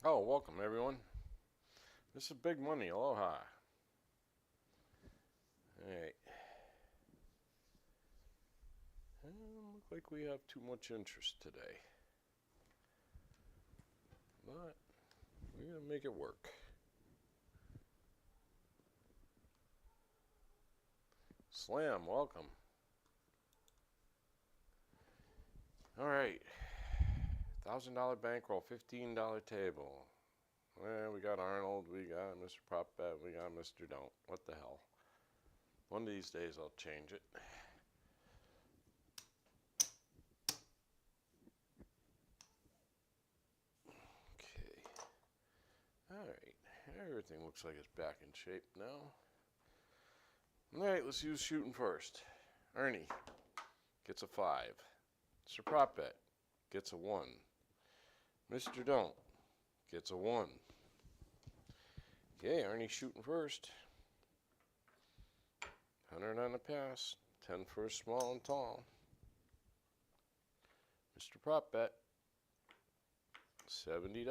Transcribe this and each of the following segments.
Oh, welcome everyone. This is Big Money. Aloha. Alright. Look like we have too much interest today. But we're going to make it work. Slam, welcome. Alright. $1,000 bankroll, $15 table. Well, we got Arnold, we got Mr. Prop Bet, we got Mr. Don't. What the hell? One of these days I'll change it. Okay. Alright. Everything looks like it's back in shape now. Alright, let's use shooting first. Ernie gets a 5. Mr. Prop Bet gets a 1. Mr. Don't gets a 1. Okay, Ernie's shooting first. 100 on the pass. 10 for a small and tall. Mr. Prop Bet, $70.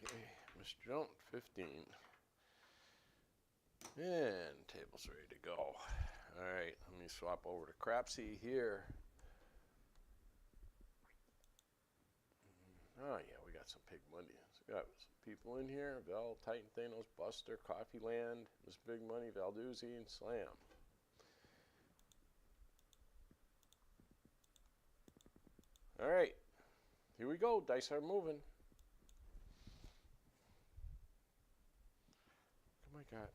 Okay, Mr. Don't, 15. And table's ready to go. Alright, let me swap over to crapsee here. Oh yeah, we got some big money. So we got some people in here. Val, Titan Thanos, Buster, Coffee Land, Miss Big Money, Valduzzi, and Slam. Alright, here we go. Dice are moving. Come I got.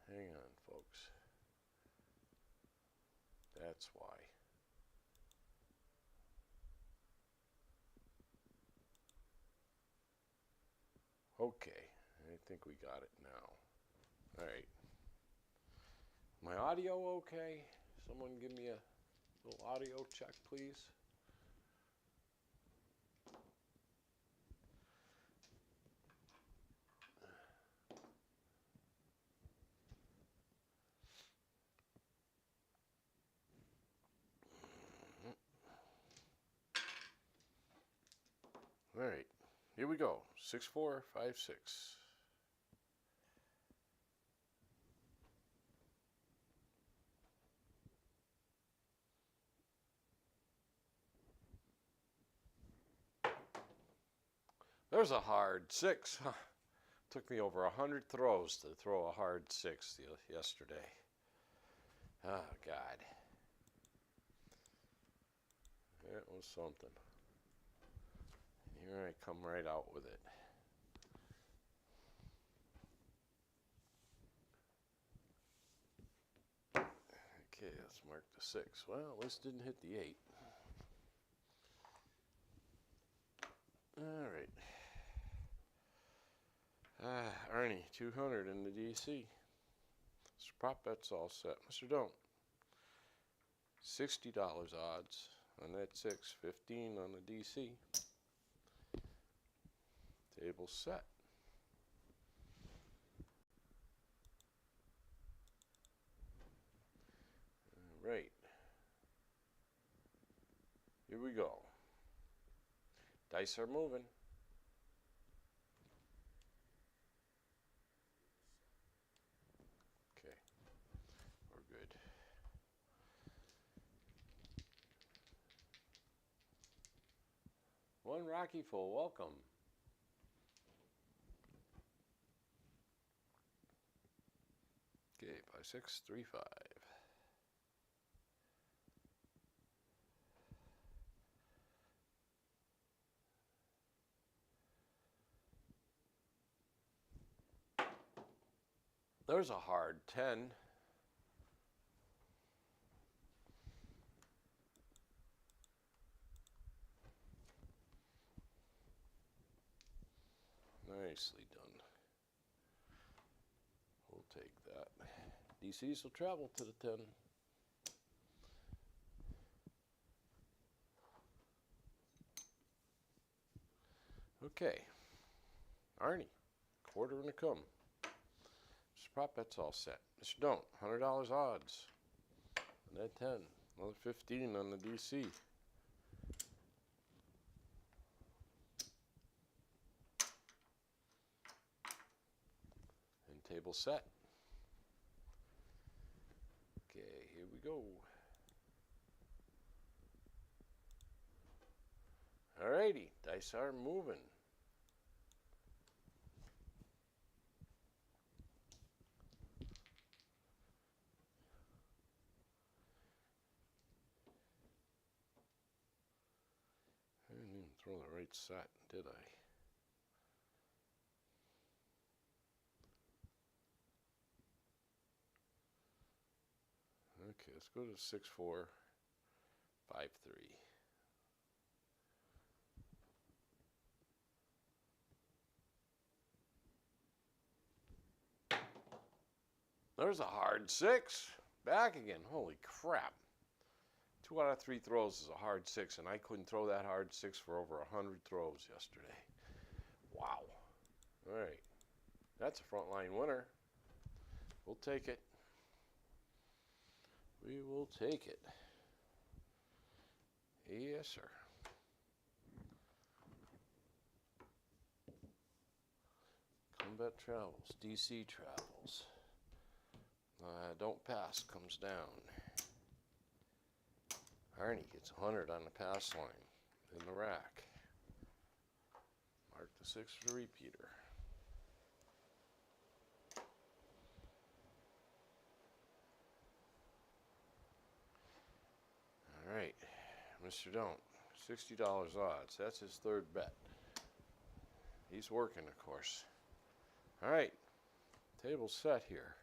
Hang on, folks. That's why. Okay, I think we got it now. Alright. My audio okay? Someone give me a little audio check, please. Alright, here we go. 6, 4, 5, 6. There's a hard 6. Took me over 100 throws to throw a hard 6 yesterday. Oh, God. It was something. Here I come right out with it. Okay, let's mark the 6. Well, this didn't hit the 8. Alright. Ernie, 200 in the DC. Mr. Prop Bet's all set. Mr. Don't. $60 odds on that 6. 15 on the DC. Table set. Alright. Here we go. Dice are moving. Okay. We're good. One Rocky full, welcome. Okay, 5, 6, 3, 5. There's a hard 10. Nicely done. We'll take that. DCs will travel to the 10. Okay. Arnie, quarter and a come. Mr. prop bet's all set. Mr. Don't, $100 odds. On that 10. Another 15 on the DC. And table set. Okay, here we go. Alrighty, dice are moving. I didn't even throw the right set, did I? Okay, let's go to 6, 4, 5, 3. There's a hard 6. Back again. Holy crap. 2 out of 3 throws is a hard 6, and I couldn't throw that hard 6 for over 100 throws yesterday. Wow. All right. That's a frontline winner. We'll take it. We will take it. Yes, sir. Combat Travels, DC Travels. Don't pass, comes down. Arnie gets 100 on the pass line in the rack. Mark the 6 for the repeater. All right, Mr. Don't, $60 odds. That's his third bet. He's working, of course. All right, table set here.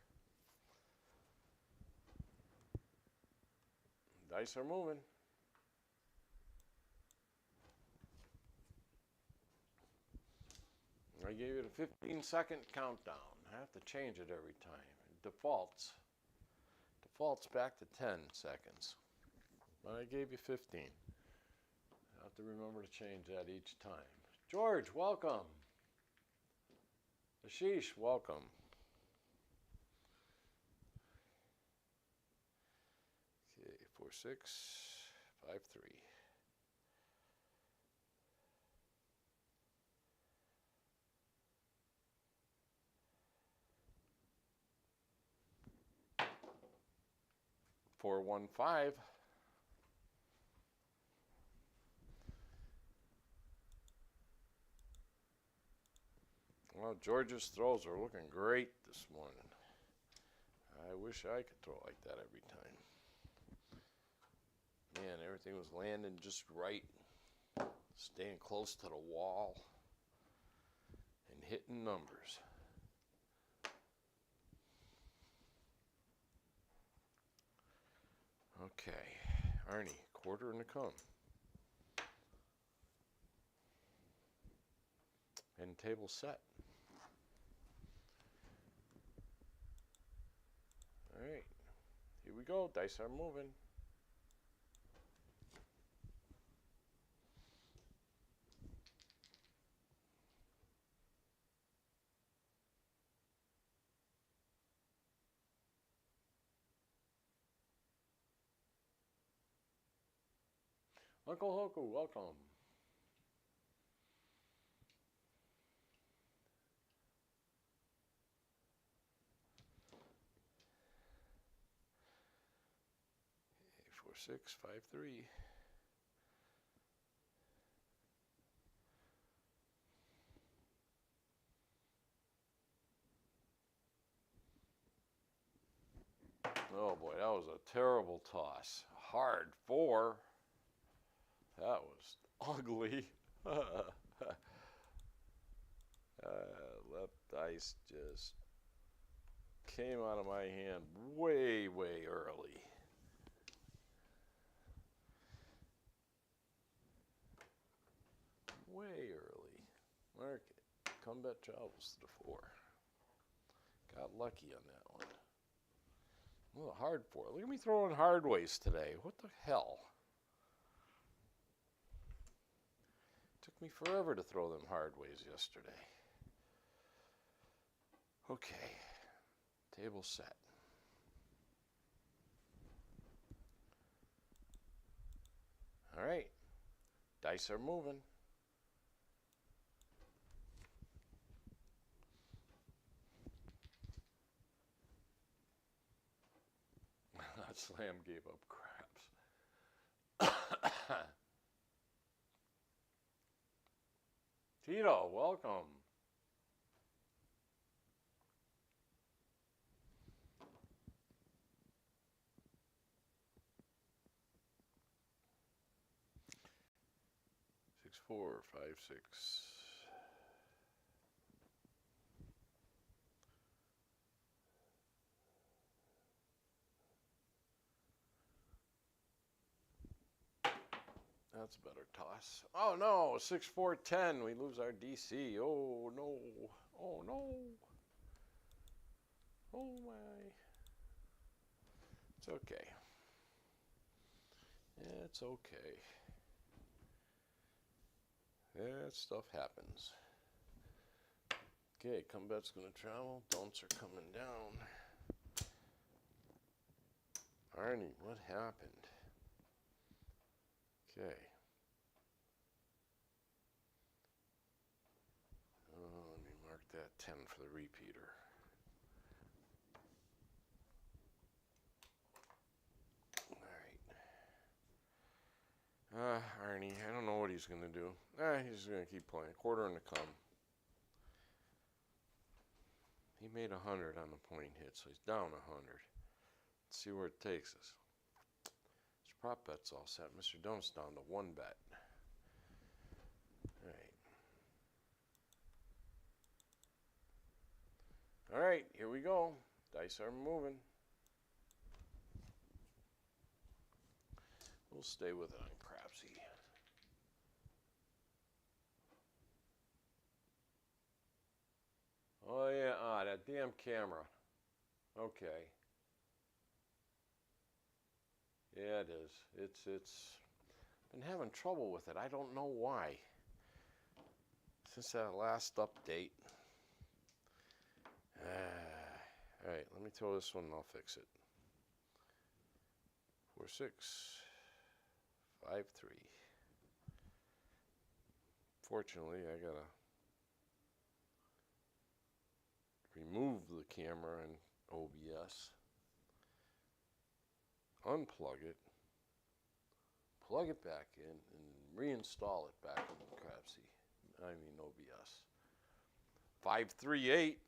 Dice are moving. I gave it a 15-second countdown. I have to change it every time. It defaults back to 10 seconds. But I gave you 15. I have to remember to change that each time. George, welcome. Ashish, welcome. Okay, 4, 6, 5, 3. Four, 1, 5. Well, George's throws are looking great this morning. I wish I could throw like that every time. Man, everything was landing just right, staying close to the wall, and hitting numbers. Okay, Arnie, quarter and a come. And table set. All right, here we go. Dice are moving. Uncle Hoku, welcome. Okay, 4, 6, 5, 3. Oh boy, that was a terrible toss. Hard 4. That was ugly. Left dice just came out of my hand way, way early. Way early. Mark it. Combat Travels to the 4. Got lucky on that one. Well, a hard 4. Look at me throwing hard ways today. What the hell? Took me forever to throw them hard ways yesterday. Okay. Table set. All right, dice are moving. That slam gave up craps. Tito, welcome. Six, 4, 5, 6. That's a better toss. Oh no, 6, 4, 10. We lose our DC. Oh no. Oh no. Oh my. It's okay. It's okay. That stuff happens. Okay, comebac's gonna travel. Don'ts are coming down. Arnie, what happened? Okay. Let me mark that 10 for the repeater. Alright. Arnie, I don't know what he's going to do. He's going to keep playing. Quarter and a come. He made 100 on the point hit, so he's down 100. Let's see where it takes us. His prop bet's all set. Mr. Dump's down to 1 bet. Alright, here we go. Dice are moving. We'll stay with it on crapsee. Oh yeah, that damn camera. Okay. Yeah, it is. It's been having trouble with it. I don't know why. Since that last update. Alright, let me throw this one and I'll fix it. 4, 6, 5, 3. Fortunately, I gotta remove the camera in OBS, unplug it, plug it back in, and reinstall it back in crapsee. I mean OBS. 538.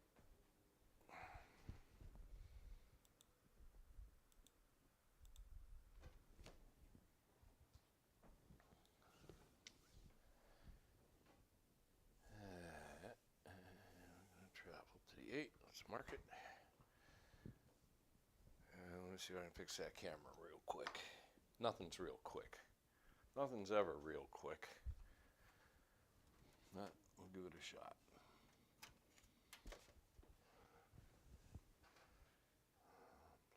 Travel to the 8. Let's mark it. Let me see if I can fix that camera real quick. Nothing's real quick. Nothing's ever real quick. But we'll give it a shot.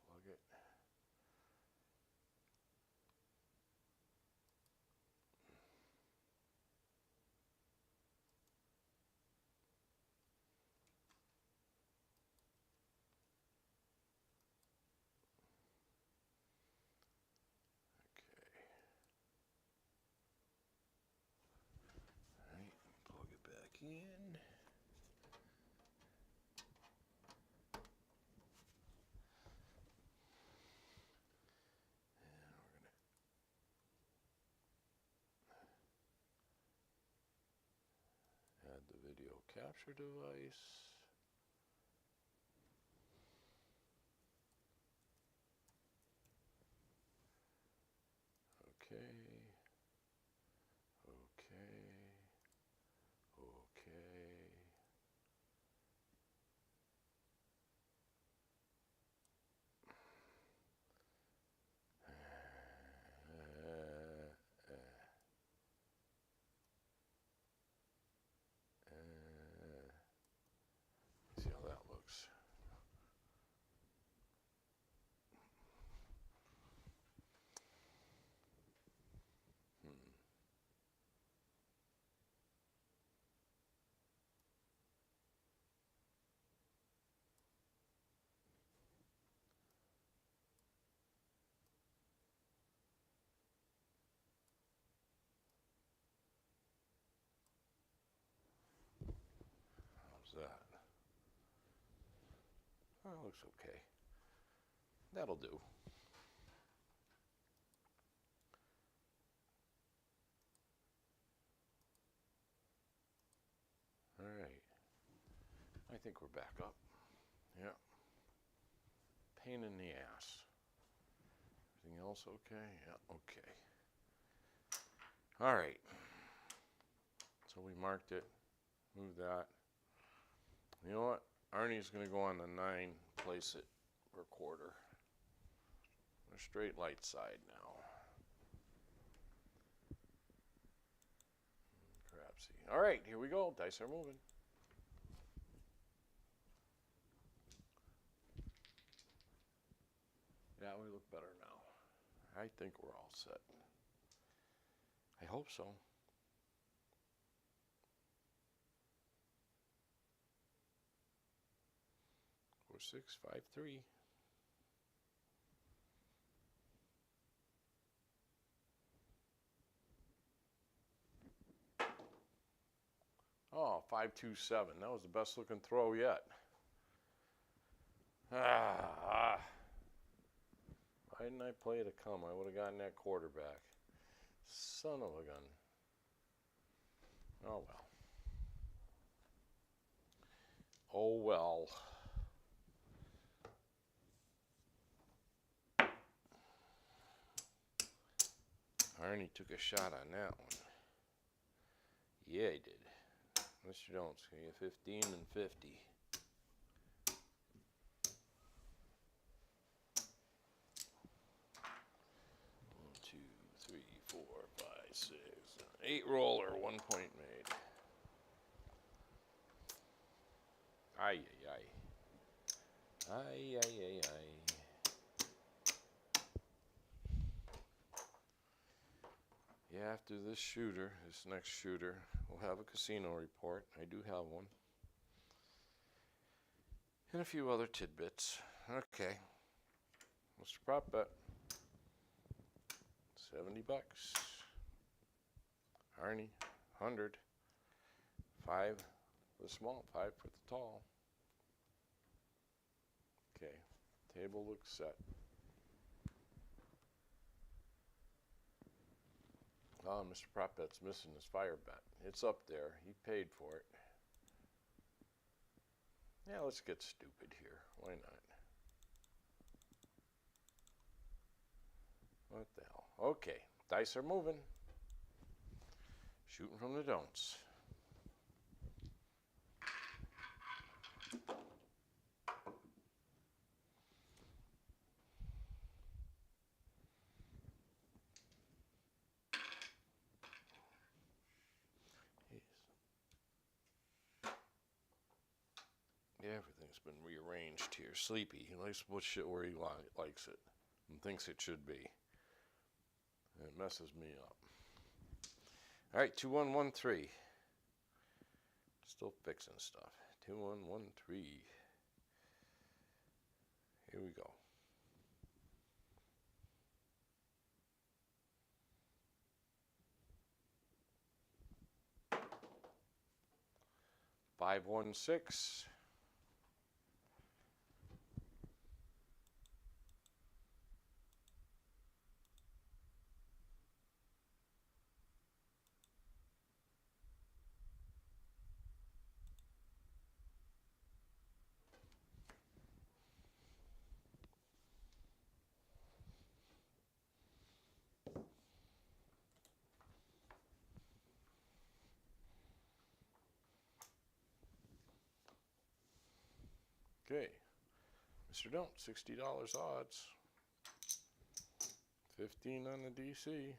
Plug it. In. And we're going to add the video capture device. Okay. looks okay. That'll do. All right. I think we're back up. Yeah. Pain in the ass. Everything else okay? Yeah, okay. All right. So we marked it. Move that. You know what? Arnie's going to go on the 9, place it per quarter. The straight light side now. Crapsee. All right, here we go. Dice are moving. Yeah, we look better now. I think we're all set. I hope so. 4653. Oh, 527. That was the best looking throw yet. Why didn't I play it a come? I would have gotten that quarterback. Son of a gun. Oh well. Oh well. Arnie took a shot on that one. Yeah, he did. Mr. Jones, can you get 15 and 50? One, 2, 3, 4, 5, 6, 7, 8 roller, 1 point made. Ay, ay, ay. Ay, ay, ay, ay. Yeah, after this shooter, this next shooter, we'll have a casino report. I do have one. And a few other tidbits. Okay. Mr. Prop Bet. 70 bucks. Arnie, 100. 5 for the small, 5 for the tall. Okay. Table looks set. Oh, Mr. Prop Bet's missing his fire bet. It's up there. He paid for it. Yeah, let's get stupid here. Why not? What the hell? Okay. Dice are moving. Shooting from the don'ts. Yeah, everything's been rearranged here. Sleepy. He likes to put shit where he likes it and thinks it should be. And it messes me up. All right, 2113. Still fixing stuff. 2113. Here we go. Five, 1, 6. Okay. Mr. Don't, $60 odds. 15 on the DC.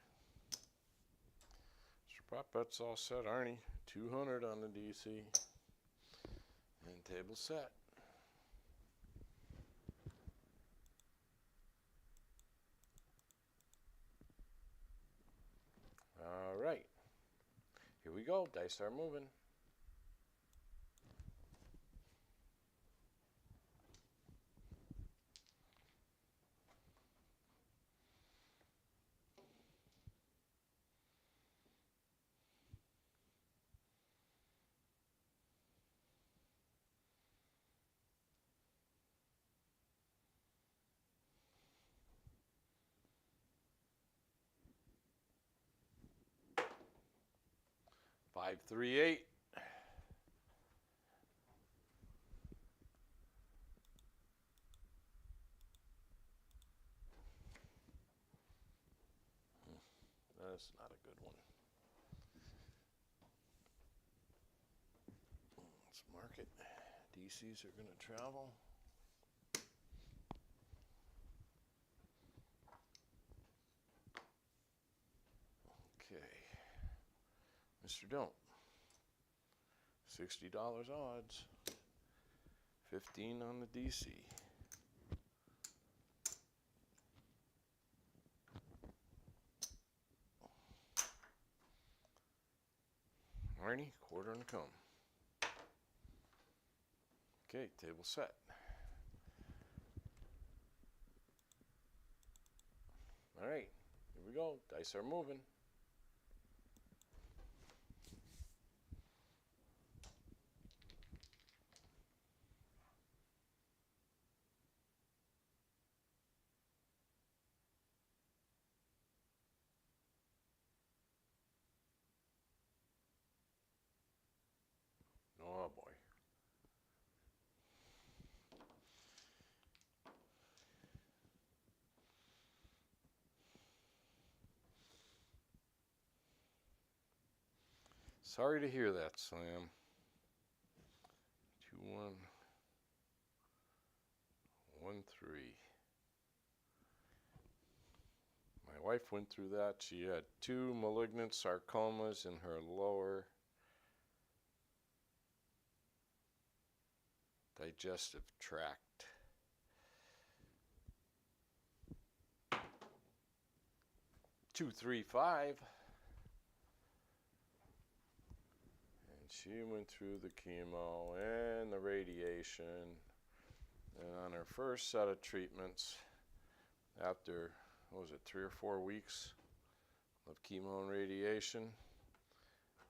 Mr. Prop Bet's all set. Arnie, 200 on the DC. And table set. All right. Here we go. Dice are moving. 538. That's not a good one. Let's mark it. DCs are going to travel. Okay. Mr. Don't. $60 odds. 15 on the DC. Arnie, quarter and a come. Okay, table set. All right, here we go. Dice are moving. Oh boy. Sorry to hear that, Slam. 2-1, 1-3. My wife went through that. She had 2 malignant sarcomas in her lower digestive tract. 2-3-5. She went through the chemo and the radiation, and on her first set of treatments, after, what was it, 3 or 4 weeks of chemo and radiation,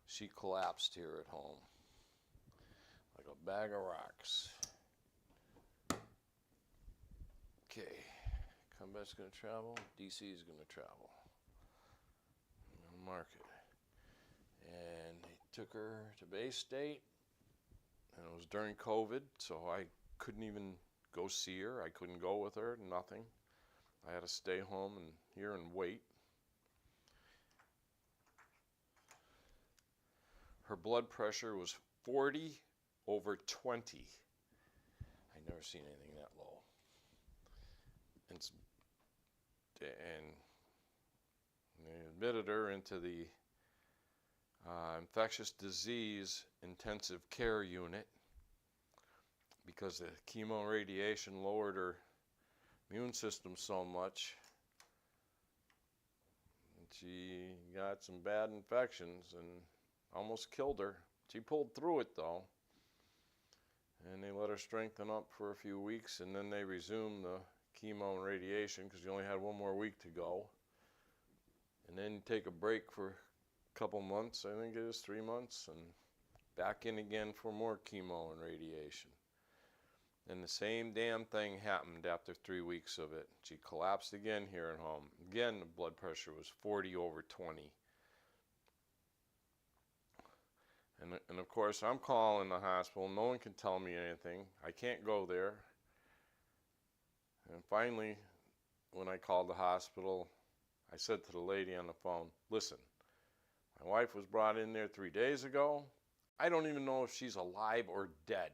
she collapsed here at home, like a bag of rocks. Okay, combat's gonna travel, DC is gonna travel. I'm gonna mark it. And they took her to Bay State, and it was during COVID, so I couldn't even go see her. I couldn't go with her, nothing. I had to stay home and here and wait. Her blood pressure was 40/20. I'd never seen anything that low. And they admitted her into the infectious disease intensive care unit because the chemo and radiation lowered her immune system so much. And she got some bad infections and almost killed her. She pulled through it though. And they let her strengthen up for a few weeks, and then they resumed the chemo and radiation because you only had 1 more week to go. And then take a break for couple months, I think it was 3 months, and back in again for more chemo and radiation. And the same damn thing happened after 3 weeks of it. She collapsed again here at home. Again, the blood pressure was 40/20. And of course, I'm calling the hospital. No one can tell me anything. I can't go there. And finally, when I called the hospital, I said to the lady on the phone, listen, my wife was brought in there 3 days ago. I don't even know if she's alive or dead.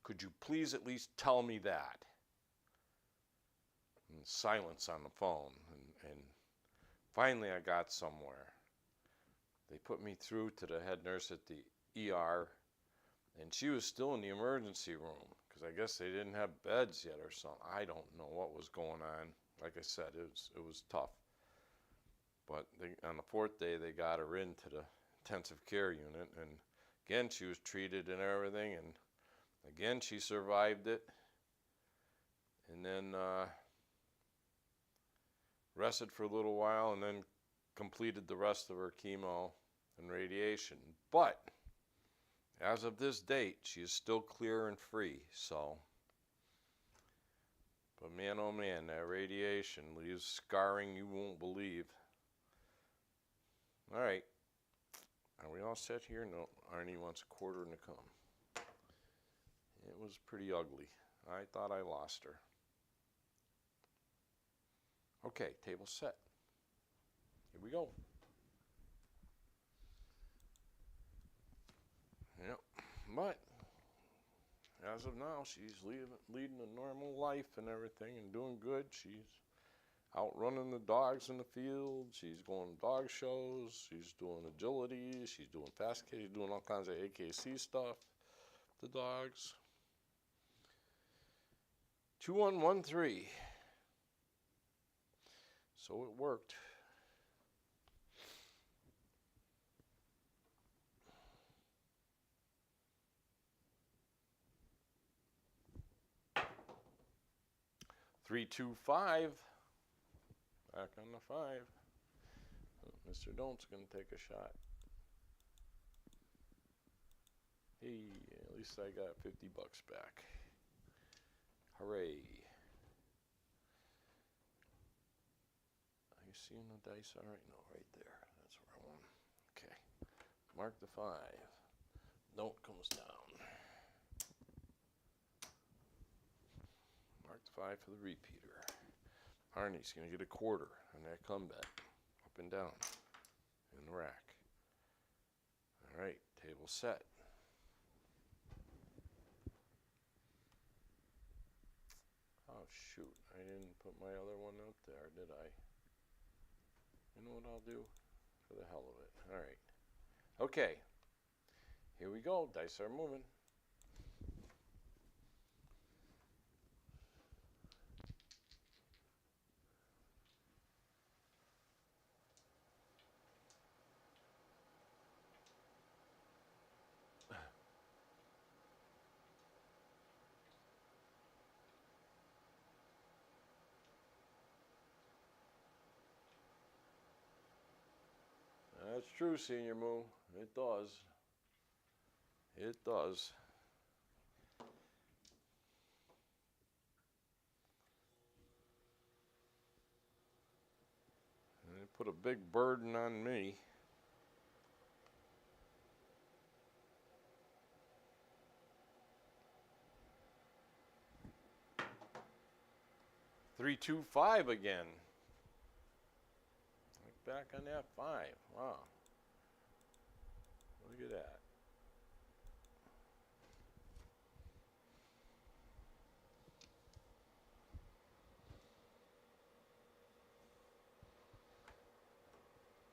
Could you please at least tell me that? And silence on the phone. And finally I got somewhere. They put me through to the head nurse at the ER, and she was still in the emergency room because I guess they didn't have beds yet or something. I don't know what was going on. Like I said, it was tough. But on the 4th day, they got her into the intensive care unit, and again, she was treated and everything, and again, she survived it, and then rested for a little while, and then completed the rest of her chemo and radiation. But as of this date, she is still clear and free, so. But man, oh man, that radiation leaves scarring you won't believe. All right, Are we all set here? No, Arnie wants a quarter and a come. It was pretty ugly. I thought I lost her. Okay, table set. Here we go. Yep, but as of now, she's leading a normal life and everything and doing good. She's out running the dogs in the field. She's going to dog shows. She's doing agility. She's doing fast K. She's doing all kinds of AKC stuff. The dogs. 2113. So it worked. Three, 2, 5. Back on the 5. Mr. Don't's gonna take a shot. Hey, at least I got 50 bucks back. Hooray. Are you seeing the dice? All right, no, right there. That's where I want. Okay. Mark the 5. Don't comes down. Mark the 5 for the repeater. Arnie's going to get a quarter on that comeback. Up and down. In the rack. All right, table set. Oh, shoot. I didn't put my other one out there, did I? You know what I'll do? For the hell of it. All right. Okay. Here we go. Dice are moving. That's true, Senior Moo. It does. It does. And it put a big burden on me. Three, 2, 5 again. Back on that 5. Wow. Look at that.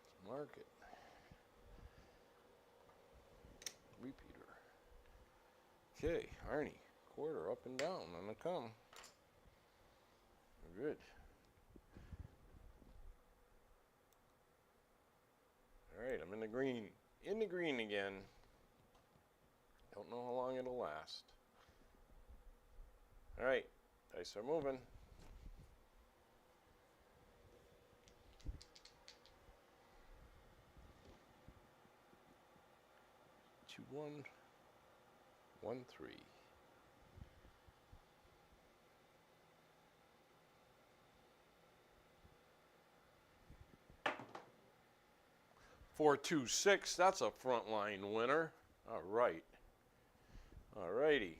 Let's mark it. Repeater. Okay, Arnie. Quarter up and down on the come. We're good. All right, I'm in the green. In the green again. Don't know how long it'll last. All right, dice are moving. Two, 1, 1, 3. 4, 2, 6. That's a frontline winner. All right. All righty.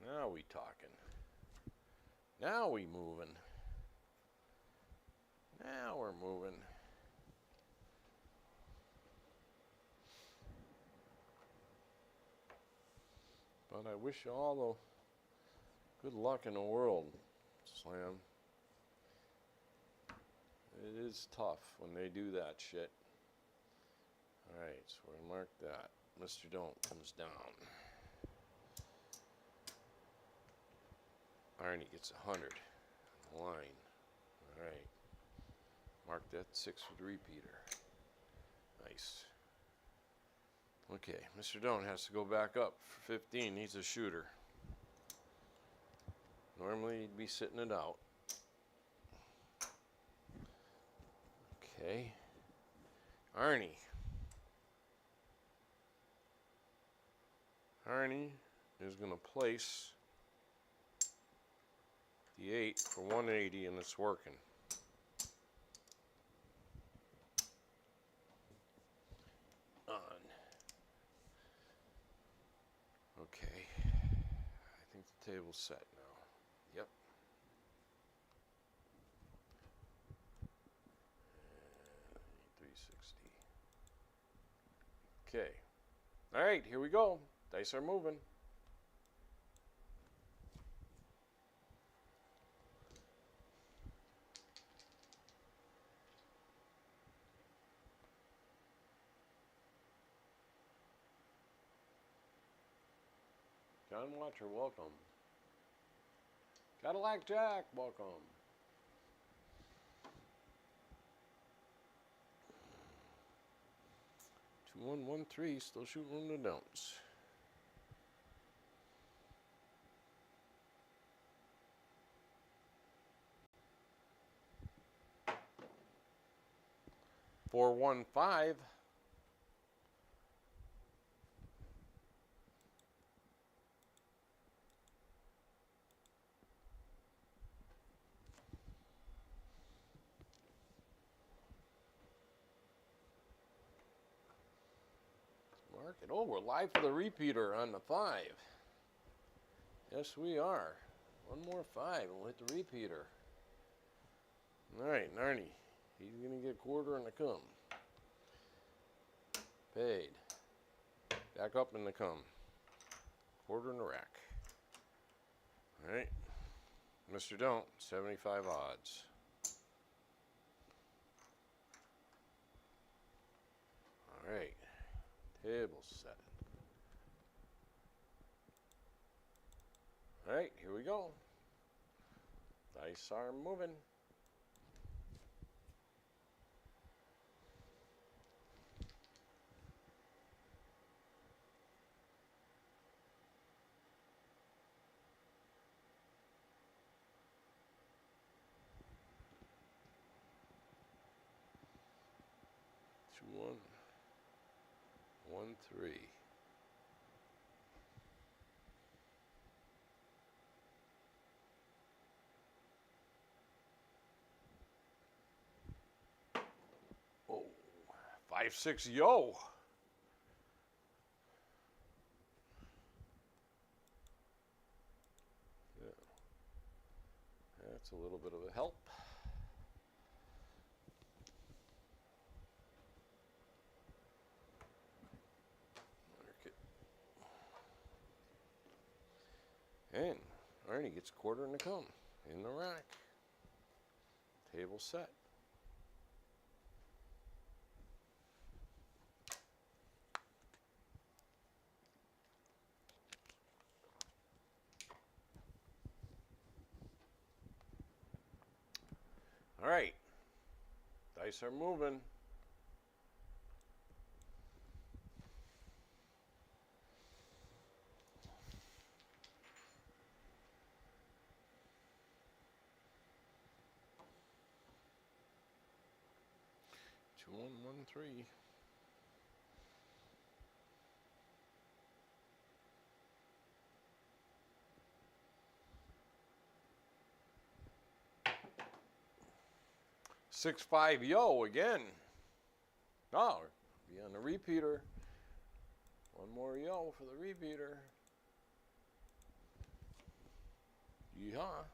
Now we talking. Now we moving. Now we're moving. But I wish you all the good luck in the world, Slam. It is tough when they do that shit. Alright, so we're going to mark that. Mr. Don't comes down. Arnie gets 100 on the line. Alright. Mark that 6 with the repeater. Nice. Okay, Mr. Don't has to go back up for 15. He's a shooter. Normally he'd be sitting it out. Okay. Arnie. Arnie is going to place the 8 for 180, and it's working. Table set now. Yep. And 360. Okay. All right, here we go. Dice are moving. John Watcher, welcome. Cadillac Jack, welcome. 2113, still shooting the don'ts. Four, 1, 5. Market. Oh, we're live for the repeater on the 5. Yes, we are. One more 5 and we'll hit the repeater. All right, Narnie. He's going to get a quarter and a cum. Paid. Back up in the cum. Quarter in the rack. All right. Mr. Don't, 75 odds. All right. Table set. All right, here we go. Dice are moving. Two, 1, 1, 3. Oh, 5, 6, yo. Yeah. That's a little bit of a help. And Arnie gets a quarter and a cum in the rack. Table set. All right. Dice are moving. Two, 1, 1, 3. Six, 5, yo again. Oh, be on the repeater. One more yo for the repeater. Yeehaw.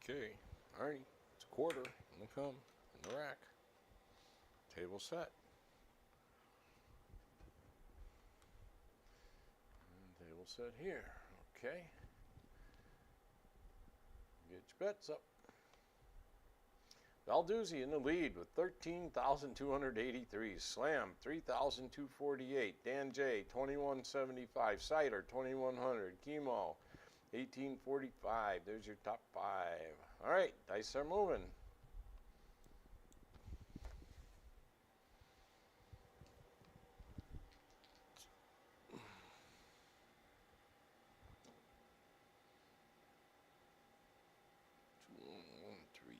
Okay, all right, it's a quarter in the cum in the rack. Table set. And table set here. Okay. Get your bets up. Valduzzi in the lead with 13,283. Slam 3,248. Dan J 2175. Cider 2100. Chemo 1845. There's your top 5. All right, dice are moving. Two, 1, 1, 3.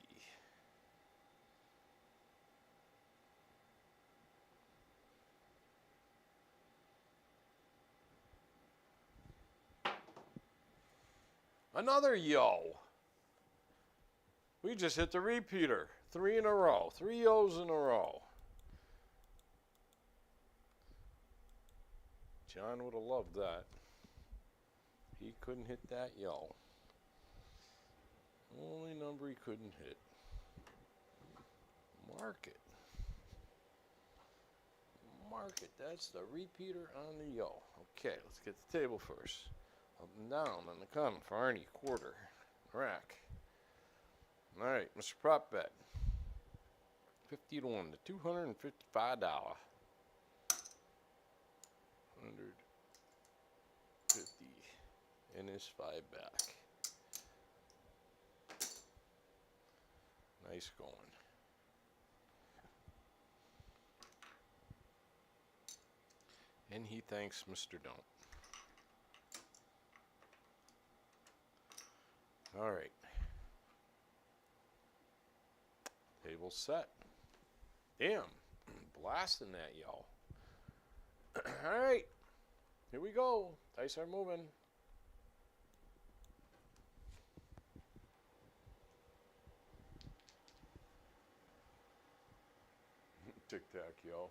Another yo. We just hit the repeater. 3 in a row. 3 O's in a row. John would have loved that. He couldn't hit that yo. Only number he couldn't hit. Mark it. Mark it. That's the repeater on the yo. Okay, let's get the table first. Up and down on the common for Arnie, quarter. Rack. All right, Mr. Prop Bet. 50 to 1 to $255. 150 in his 5 back. Nice going. And he thanks Mr. Don't. All right. Table set. Damn. Blasting that yo. All right. Here we go. Dice are moving. Tic-tac, yo.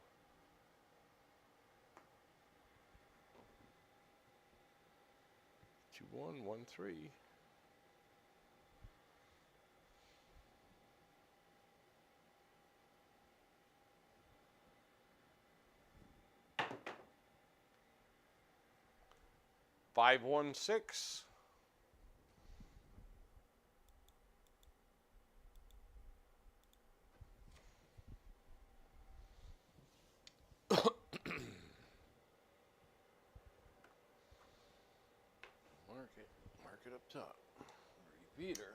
Two, 1, 1, 3. Five, 1, 6. Mark it up top. Repeater.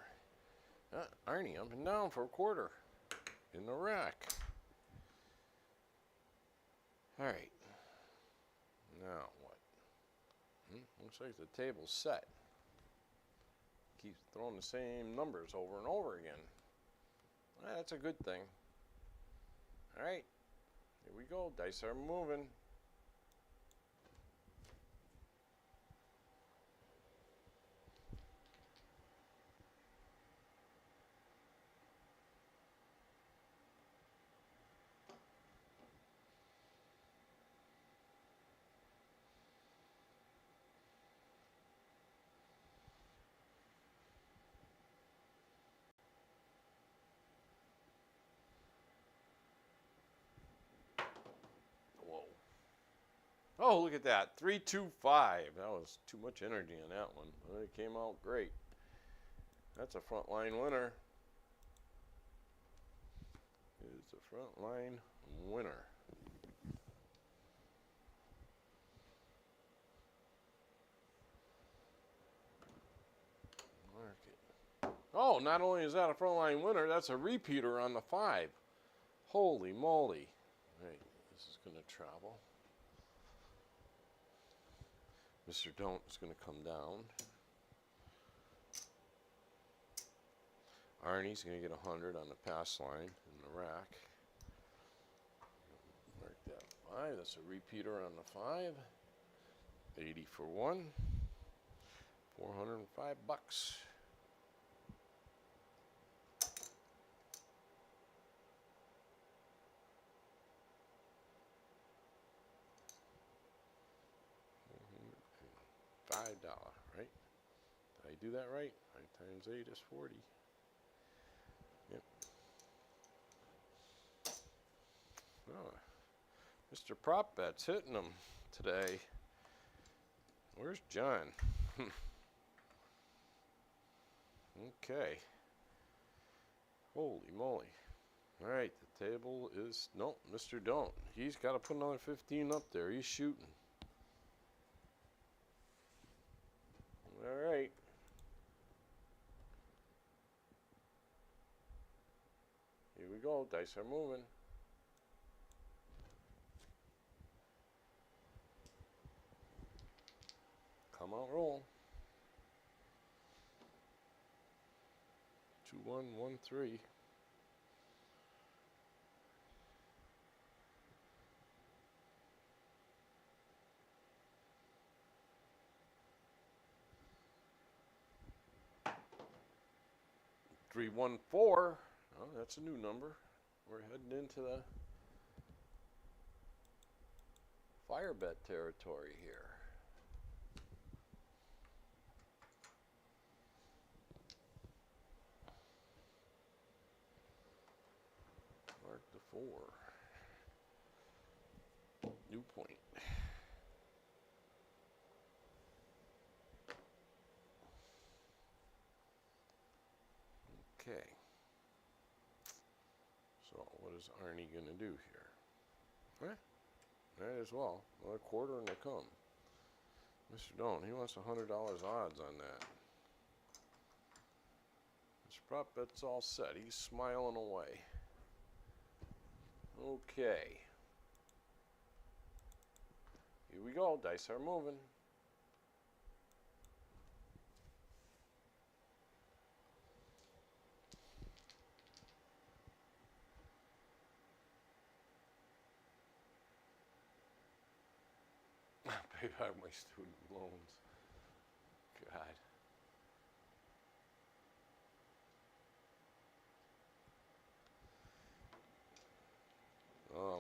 Arnie up and down for a quarter in the rack. All right. Now what? Looks like the table's set. Keeps throwing the same numbers over and over again. That's a good thing. All right. Here we go. Dice are moving. Oh, look at that. 325. That was too much energy in that one. But it came out great. That's a frontline winner. It's a frontline winner. Mark it. Oh, not only is that a frontline winner, that's a repeater on the 5. Holy moly. All right, this is going to travel. Mr. Don't is going to come down. Arnie's going to get 100 on the pass line in the rack. Mark that 5. That's a repeater on the 5. 80 for 1. 405 bucks. $5, right? Did I do that right? 5 times 8 is 40. Yep. Oh, Mr. Prop Bet's hitting them today. Where's John? Okay. Holy moly. All right, the table is, nope, Mr. Don't. He's got to put another 15 up there. He's shooting. All right. Here we go. Dice are moving. Come on, roll. 2, 1, 1, 3. Three, 1, 4. Oh, that's a new number. We're heading into the fire bet territory here. Mark the 4. New point. Okay. So what is Arnie going to do here? Might as well. Another quarter and they come. Mr. Doan, he wants $100 odds on that. His prop bet's all set. He's smiling away. Okay. Here we go. Dice are moving. Pay back my student loans. God.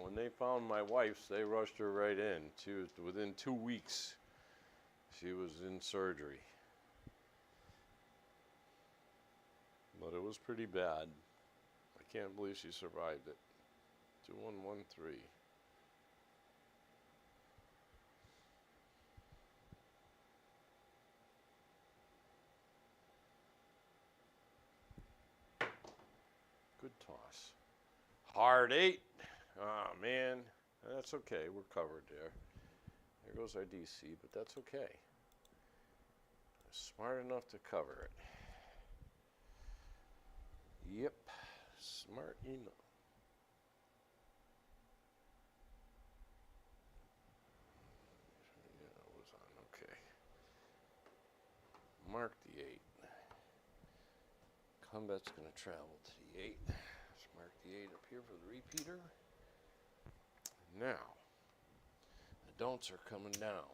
When they found my wife's, they rushed her right in. She was within 2 weeks. She was in surgery. But it was pretty bad. I can't believe she survived it. 2113. Good toss. Hard 8. Oh, man. That's okay. We're covered there. There goes our DC, but that's okay. Smart enough to cover it. Yep. Smart enough. Yeah, it was on. Okay. Mark the 8. Combat's going to travel to the 8. Let's mark the 8 up here for the repeater. Now, the don'ts are coming down.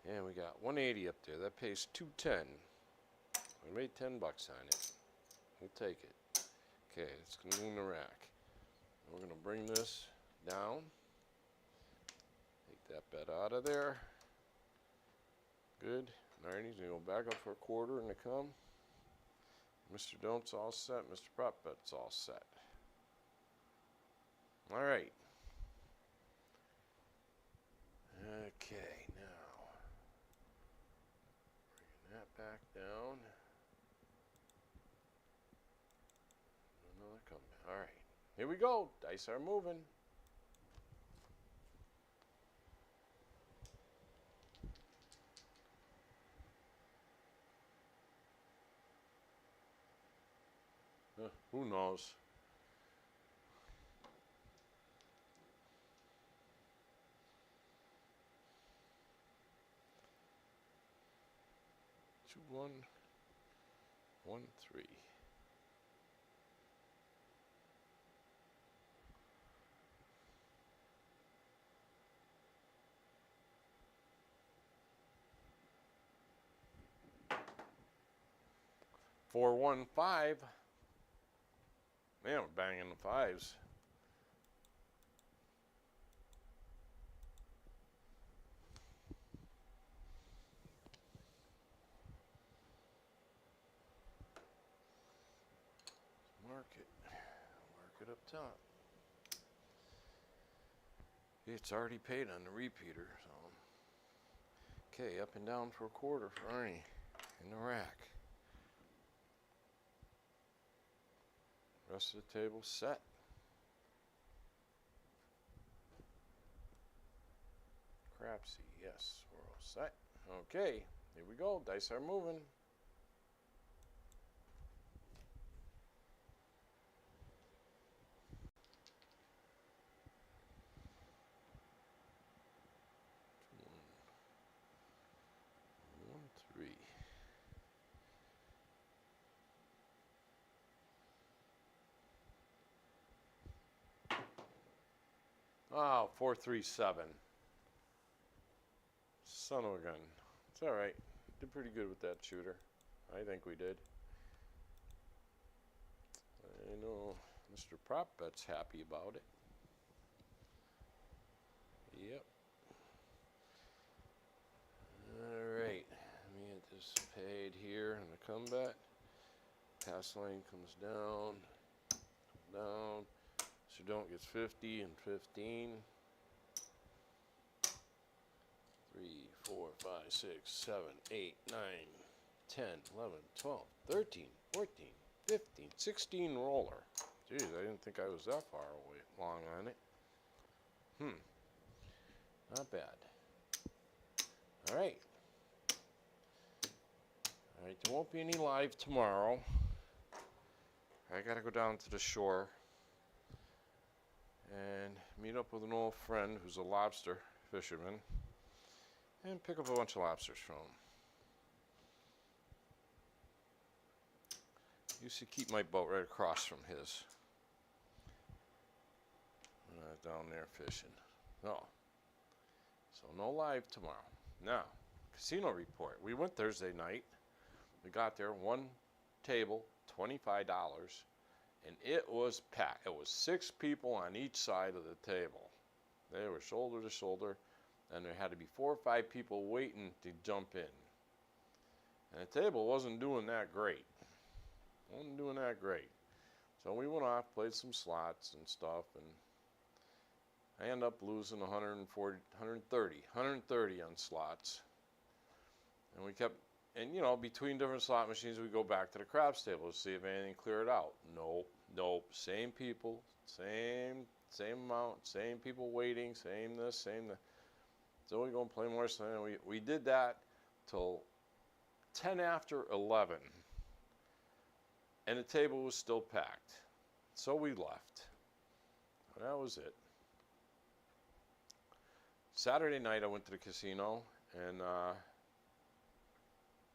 And we got 180 up there. That pays 210. I made $10 on it. We'll take it. Okay, it's going to go in the rack. We're going to bring this down. Take that bet out of there. Good. Arnie's going to go back up for a quarter and to come. Mr. Don't's all set. Mr. Prop Bet's all set. All right. Okay, now bringing that back down. Another comeback. All right. Here we go. Dice are moving. Who knows? Two, 1, 1, 3. Four, 1, 5. Man, we're banging the 5s. Mark it up top. It's already paid on the repeater, so. Okay, up and down for a quarter for Arnie in the rack. Rest of the table set. Crapsee, yes, we're all set. Okay, here we go. Dice are moving. Oh, 4, 3, 7. Son of a gun. It's alright. Did pretty good with that shooter. I think we did. I know Mr. Prop Bet's happy about it. Yep. Alright. Let me get this paid here on the comeback. Pass line comes down. Down. So don't gets 50 and 15. 3, 4, 5, 6, 7, 8, 9, 10, 11, 12, 13, 14, 15, 16 roller. Jeez, I didn't think I was that far away long on it. Not bad. Alright. Alright, there won't be any live tomorrow. I gotta go down to the shore and meet up with an old friend who's a lobster fisherman and pick up a bunch of lobsters from him. Used to keep my boat right across from his when I was down there fishing. No. So no live tomorrow. Now, casino report. We went Thursday night. We got there, one table, $25, and it was packed. It was 6 people on each side of the table. They were shoulder to shoulder, and there had to be 4 or 5 people waiting to jump in. And the table wasn't doing that great. Wasn't doing that great. So we went off, played some slots and stuff, and I ended up losing 130 on slots. And we kept, and you know, between different slot machines, we go back to the craps table to see if anything cleared out. Nope. Same people, same amount, same people waiting, same this, same that. So we go and play more. So we did that till 10 after 11. And the table was still packed. So we left. That was it. Saturday night I went to the casino and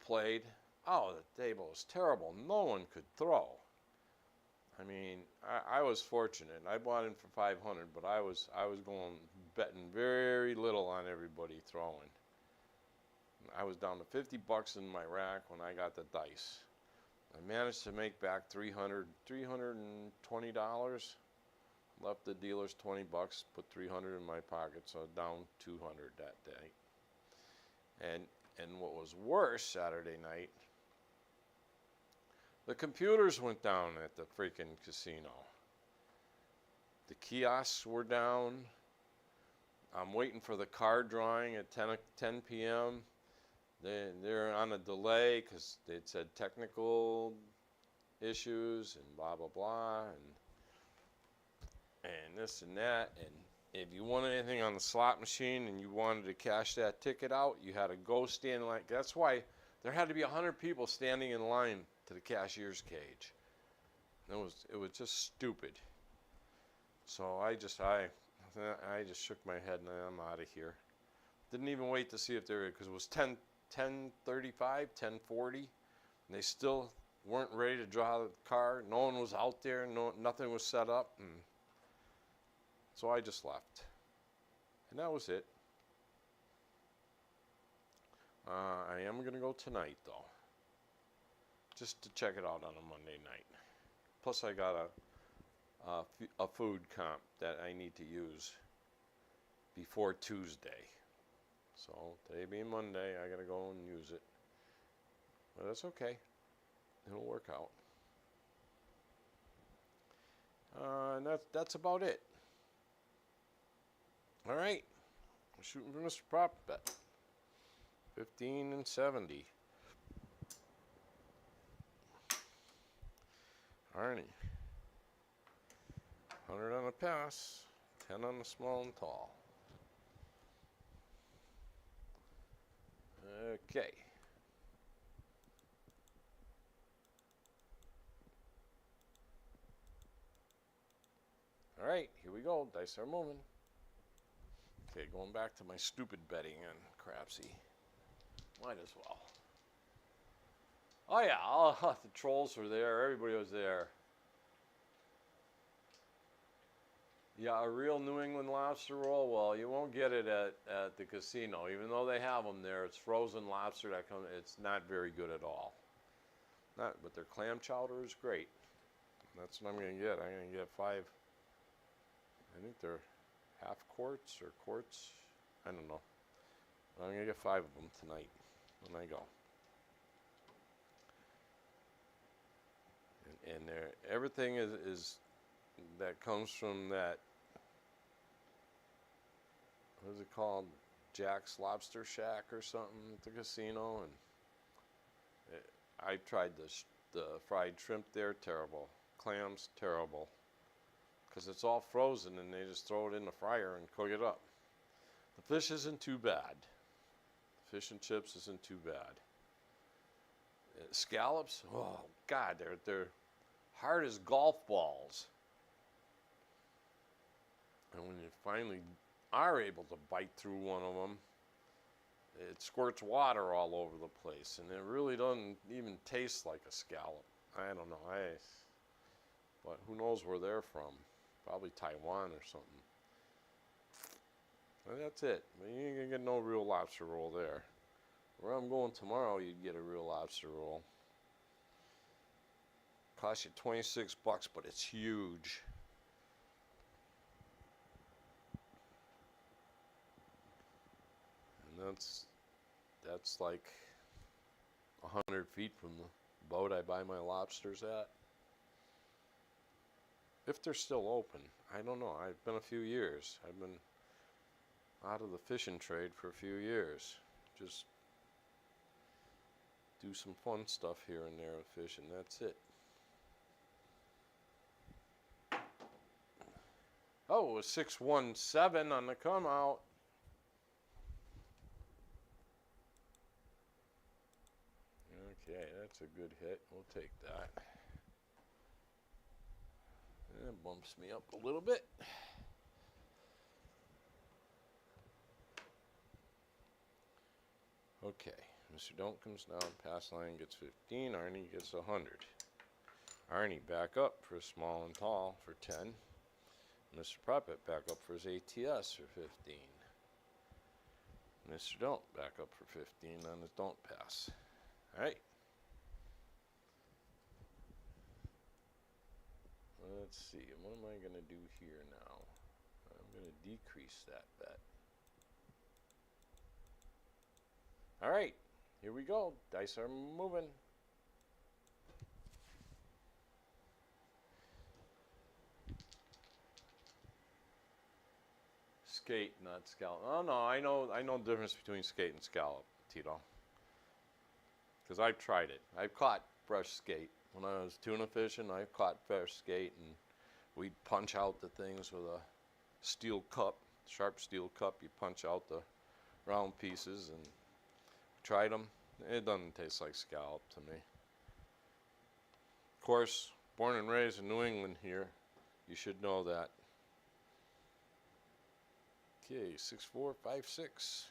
played. Oh, the table was terrible. No one could throw. I mean, I was fortunate. I bought in for 500, but I was going betting very little on everybody throwing. I was down to $50 in my rack when I got the dice. I managed to make back $320. Left the dealers $20, put $300 in my pocket, so down $200 that day. And what was worse Saturday night, the computers went down at the freaking casino. The kiosks were down. I'm waiting for the card drawing at 10 p.m. They're on a delay because they'd said technical issues and blah, blah, blah, and this and that. And if you wanted anything on the slot machine and you wanted to cash that ticket out, you had to go stand in line. That's why there had to be 100 people standing in line to the cashier's cage. It was just stupid. So I just shook my head and I'm out of here. Didn't even wait to see if they were, because it was 10:35, 10:40, and they still weren't ready to draw the card. No one was out there. Nothing was set up, and so I just left. And that was it. I am going to go tonight, though, just to check it out on a Monday night. Plus, I got a food comp that I need to use before Tuesday. So today being Monday, I got to go and use it. But that's okay. It'll work out. And that's about it. All right. I'm shooting for Mr. Prop Bet. 15 and 70. Arnie. 100 on the pass. 10 on the small and tall. Okay. All right, here we go. Dice are moving. Okay, going back to my stupid betting on crapsee. Might as well. Oh yeah, the trolls were there. Everybody was there. Yeah, a real New England lobster roll. Well, you won't get it at the casino, even though they have them there. It's frozen lobster that comes. It's not very good at all. Not, but their clam chowder is great. That's what I'm gonna get. I'm gonna get 5. I think they're half quarts or quarts. I don't know. But I'm gonna get 5 of them tonight when I go. And everything is that comes from that. What is it called? Jack's Lobster Shack or something at the casino, and I tried the fried shrimp there, terrible. Clams, terrible. Because it's all frozen and they just throw it in the fryer and cook it up. The fish isn't too bad. Fish and chips isn't too bad. Scallops, oh God, they're hard as golf balls. And when you finally are able to bite through one of them, it squirts water all over the place, and it really doesn't even taste like a scallop. I don't know, but who knows where they're from? Probably Taiwan or something. And that's it. You ain't gonna get no real lobster roll there. Where I'm going tomorrow, you'd get a real lobster roll. Cost you $26, but it's huge. And that's like 100 feet from the boat I buy my lobsters at. If they're still open, I don't know. It's been a few years. I've been out of the fishing trade for a few years. Just do some fun stuff here and there with fishing. That's it. Oh, it was 617 on the come out. Okay, that's a good hit. We'll take that. That bumps me up a little bit. Okay, Mr. Don't comes down, pass line gets 15, Arnie gets 100. Arnie back up for small and tall for 10. Mr. Proppet back up for his ATS for 15. Mr. Don't back up for 15 on his don't pass. Alright. Let's see, what am I going to do here now? I'm going to decrease that bet. Alright, here we go. Dice are moving. Skate, not scallop. Oh no, I know the difference between skate and scallop, Tito. Because I've tried it. I've caught fresh skate. When I was tuna fishing, I caught fresh skate, and we'd punch out the things with a steel cup, sharp steel cup. You punch out the round pieces, and tried them. It doesn't taste like scallop to me. Of course, born and raised in New England here, you should know that. Okay, 6456.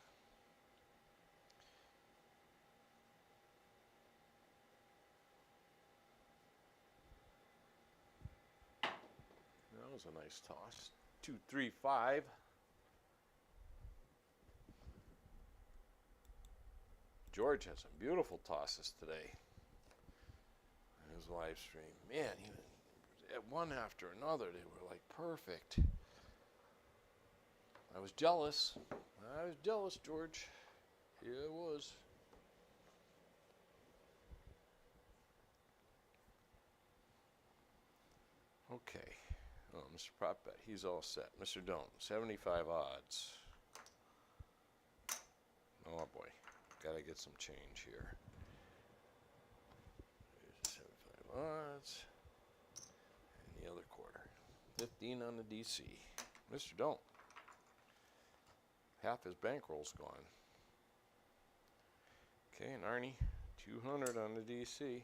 That was a nice toss. 235. George had some beautiful tosses today in his live stream. Man, at one after another, they were like perfect. I was jealous. George. Yeah, it was. Okay. Oh, Mr. Prop Bet, he's all set. Mr. Don't, 75 odds. Oh boy, gotta get some change here. 75 odds. And the other quarter. 15 on the DC. Mr. Don't. Half his bankroll's gone. Okay, and Arnie, 200 on the DC.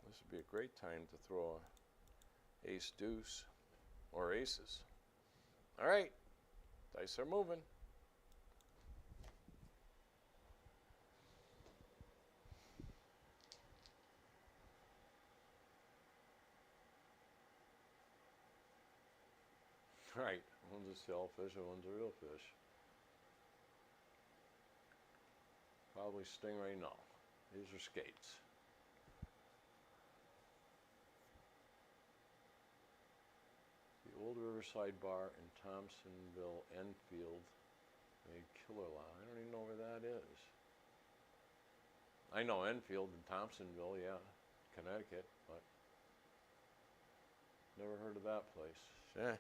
This would be a great time to throw a ace deuce or aces. All right, dice are moving. Right. One's a shellfish and one's a real fish. Probably stingray. No. These are skates. The old Riverside Bar in Thompsonville, Enfield, made killer line. I don't even know where that is. I know Enfield and Thompsonville, yeah, Connecticut, but never heard of that place.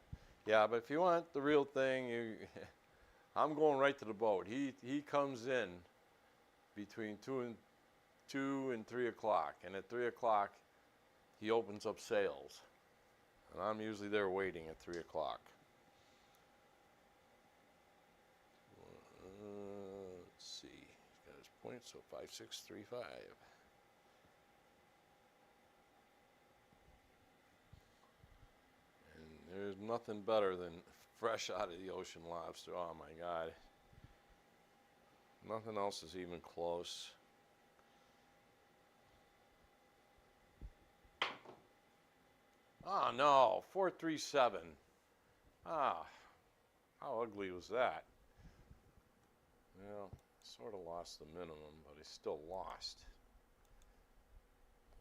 Yeah, but if you want the real thing, I'm going right to the boat. He comes in between 2 and 3 o'clock, and at 3 o'clock he opens up sales, and I'm usually there waiting at 3 o'clock. Let's see, he's got his point, so 5635. And there's nothing better than fresh out of the ocean lobster. Oh my God. Nothing else is even close. Oh no, 437. Ah, how ugly was that? Well, sort of lost the minimum, but I still lost.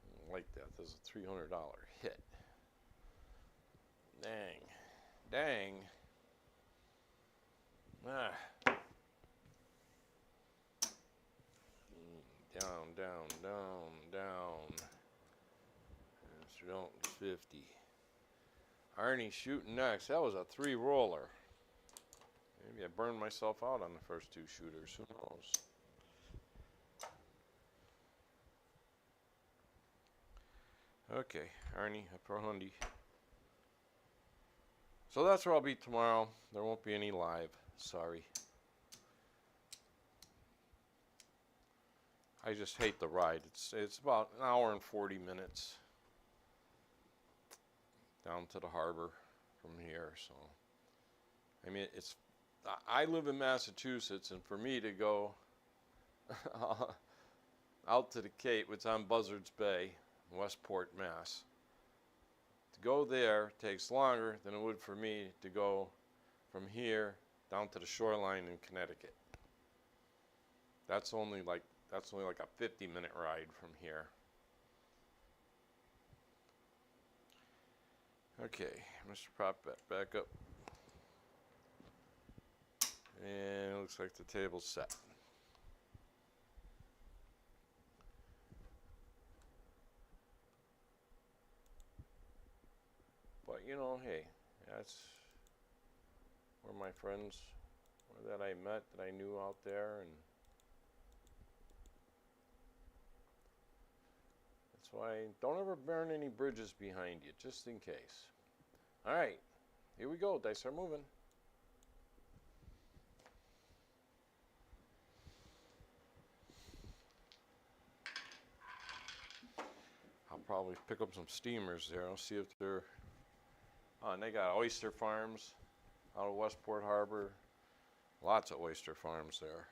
I don't like that. There's a $300 hit. Dang. Dang. Ah. Down, down, down, down. Mr. Dalton's 50. Arnie shooting next. That was a 3-roller. Maybe I burned myself out on the first 2 shooters. Who knows? Okay, Arnie, a $100. So that's where I'll be tomorrow. There won't be any live. Sorry. I just hate the ride. It's about an hour and 40 minutes down to the harbor from here. So, I mean, I live in Massachusetts, and for me to go out to the Cape, it's on Buzzards Bay, Westport, Mass. To go there takes longer than it would for me to go from here down to the shoreline in Connecticut. That's only like a 50-minute ride from here. Okay, Mr. Prop back up. And it looks like the table's set. But you know, hey, that's where my friends were that I met, that I knew out there, and that's why don't ever burn any bridges behind you, just in case. All right, here we go. Dice are moving. I'll probably pick up some steamers there. I'll see if they're... Oh, and they got oyster farms out of Westport Harbor. Lots of oyster farms there.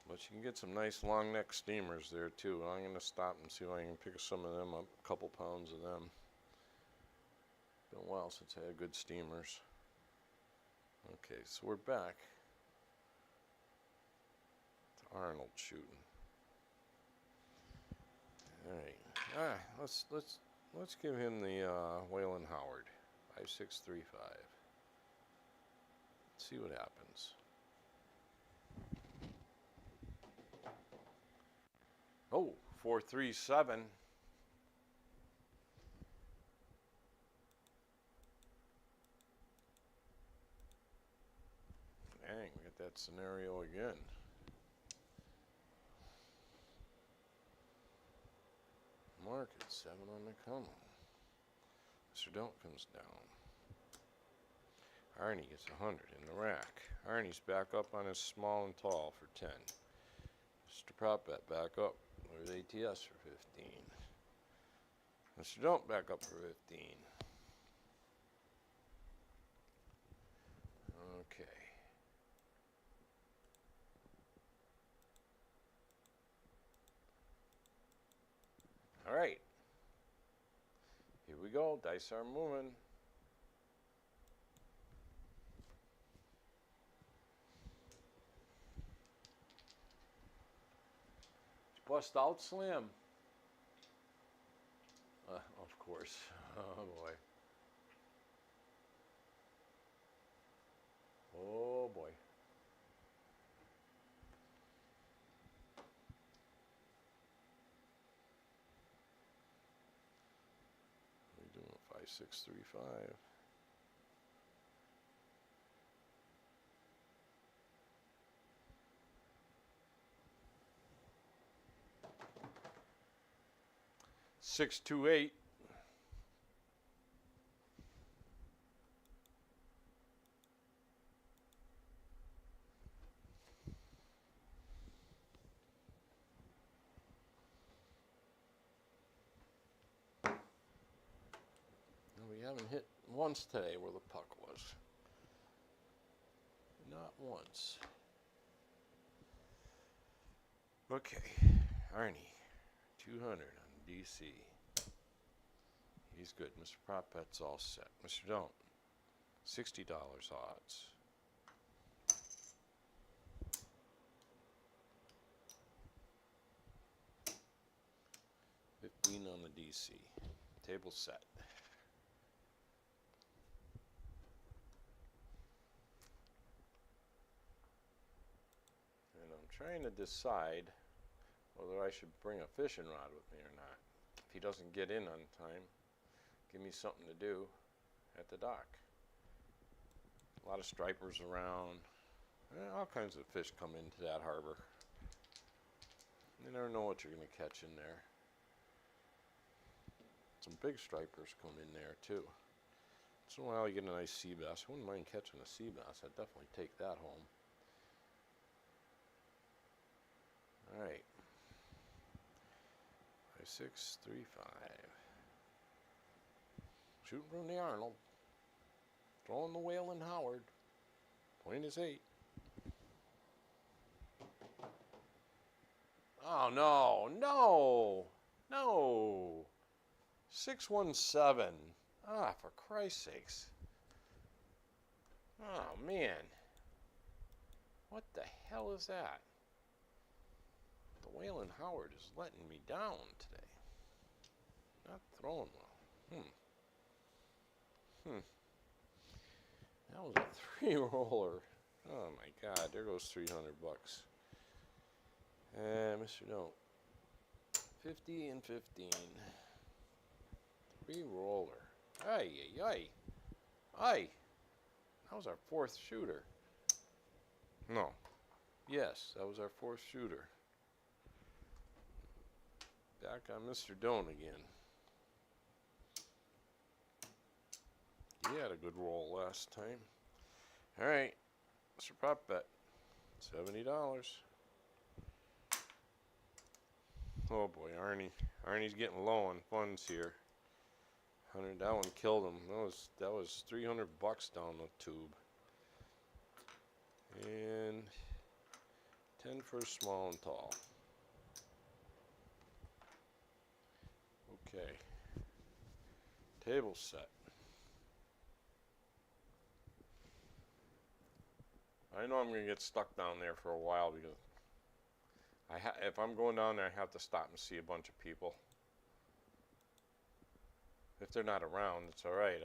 But you can get some nice long neck steamers there too. I'm going to stop and see if I can pick some of them up, a couple pounds of them. Been a while since I had good steamers. Okay, so we're back to Arnold shooting. All right, let's give him the Waylon Howard 5635. See what happens. Oh, 437. Dang, we got that scenario again. Market 7 on the come. Mr. Don't comes down. Arnie gets 100 in the rack. Arnie's back up on his small and tall for 10. Mr. Prop Bet back up. There's ATS for 15. Mr. Don't back up for 15. Okay. All right. Here we go. Dice are moving. Bust out slam. Of course. Oh boy. Oh boy. What are we doing? 5, 6, 3, 5. Six, 2, 8. We haven't hit once today where the puck was. Not once. Okay, Arnie, 200 on DC. He's good. Mr. Prop Bet's all set. Mr. Don't, $60 odds. 15 on the DC. Table set. And I'm trying to decide whether I should bring a fishing rod with me or not. If he doesn't get in on time, give me something to do at the dock. A lot of stripers around. All kinds of fish come into that harbor. You never know what you're going to catch in there. Some big stripers come in there too. Once in a while you get a nice sea bass. I wouldn't mind catching a sea bass. I'd definitely take that home. Alright. 5, 6, 3, 5. Shooting from the Arnold. Throwing the whale in Howard. Point is 8. Oh no, no, no. 617. Ah, for Christ's sakes. Oh man. What the hell is that? The Waylon Howard is letting me down today. Not throwing well. That was a 3-roller. Oh my God, there goes 300 bucks. Mr. Don't. 50 and 15. 3-roller. Ay, ay, ay. Ay. That was our 4th shooter. No. Yes, that was our 4th shooter. Back on Mr. Don't again. He had a good roll last time. Alright. Mr. Prop Bet. $70. Oh boy, Arnie. Arnie's getting low on funds here. 100. That one killed him. That was 300 bucks down the tube. And 10 for small and tall. Okay. Table set. I know I'm going to get stuck down there for a while because if I'm going down there, I have to stop and see a bunch of people. If they're not around, it's all right.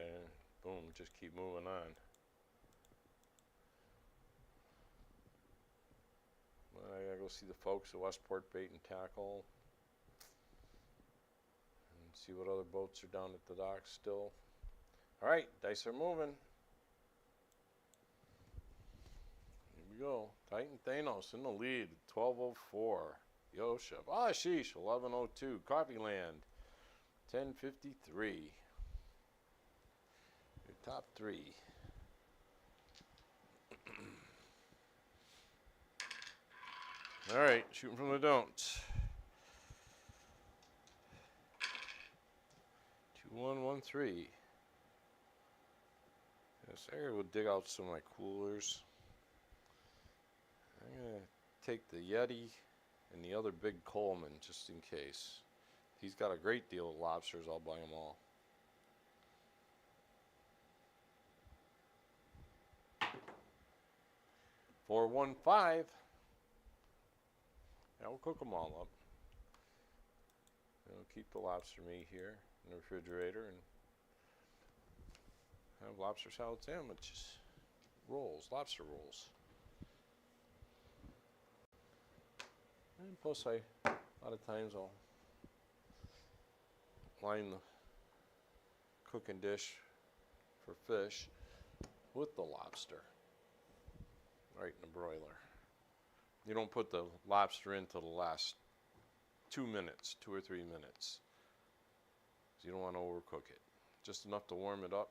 Boom, just keep moving on. Well, I gotta go see the folks at Westport Bait and Tackle and see what other boats are down at the dock still. All right, dice are moving. Here we go. Titan Thanos in the lead, 1204. Yosha. Ah, sheesh, 1102. Coffeeland, 1053. Your top 3. All right, shooting from the don'ts. 2113. This area will dig out some of my coolers. I'm gonna take the Yeti and the other big Coleman just in case. He's got a great deal of lobsters. I'll buy them all. $415. Yeah, we'll cook them all up. keep the lobster meat here in the refrigerator and have lobster salad sandwiches, rolls, lobster rolls. And plus, a lot of times I'll line the cooking dish for fish with the lobster right in the broiler. You don't put the lobster in till the last 2 minutes, 2 or 3 minutes. You don't want to overcook it. Just enough to warm it up.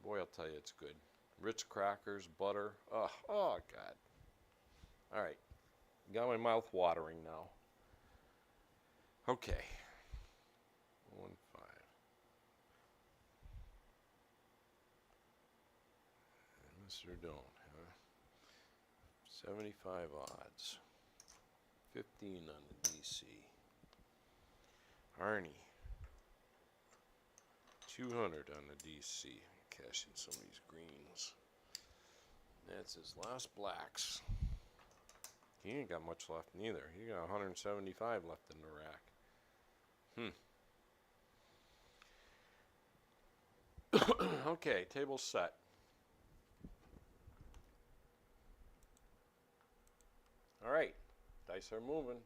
Boy, I'll tell you, it's good. Ritz crackers, butter. Oh God. All right. Got my mouth watering now. Okay. 1-5. Mr. Don't, huh? 75 odds. 15 on the DC. Arnie. 200 on the DC. Cash in some of these greens. That's his last blacks. He ain't got much left neither. He got 175 left in the rack. Okay, table set. All right, dice are moving.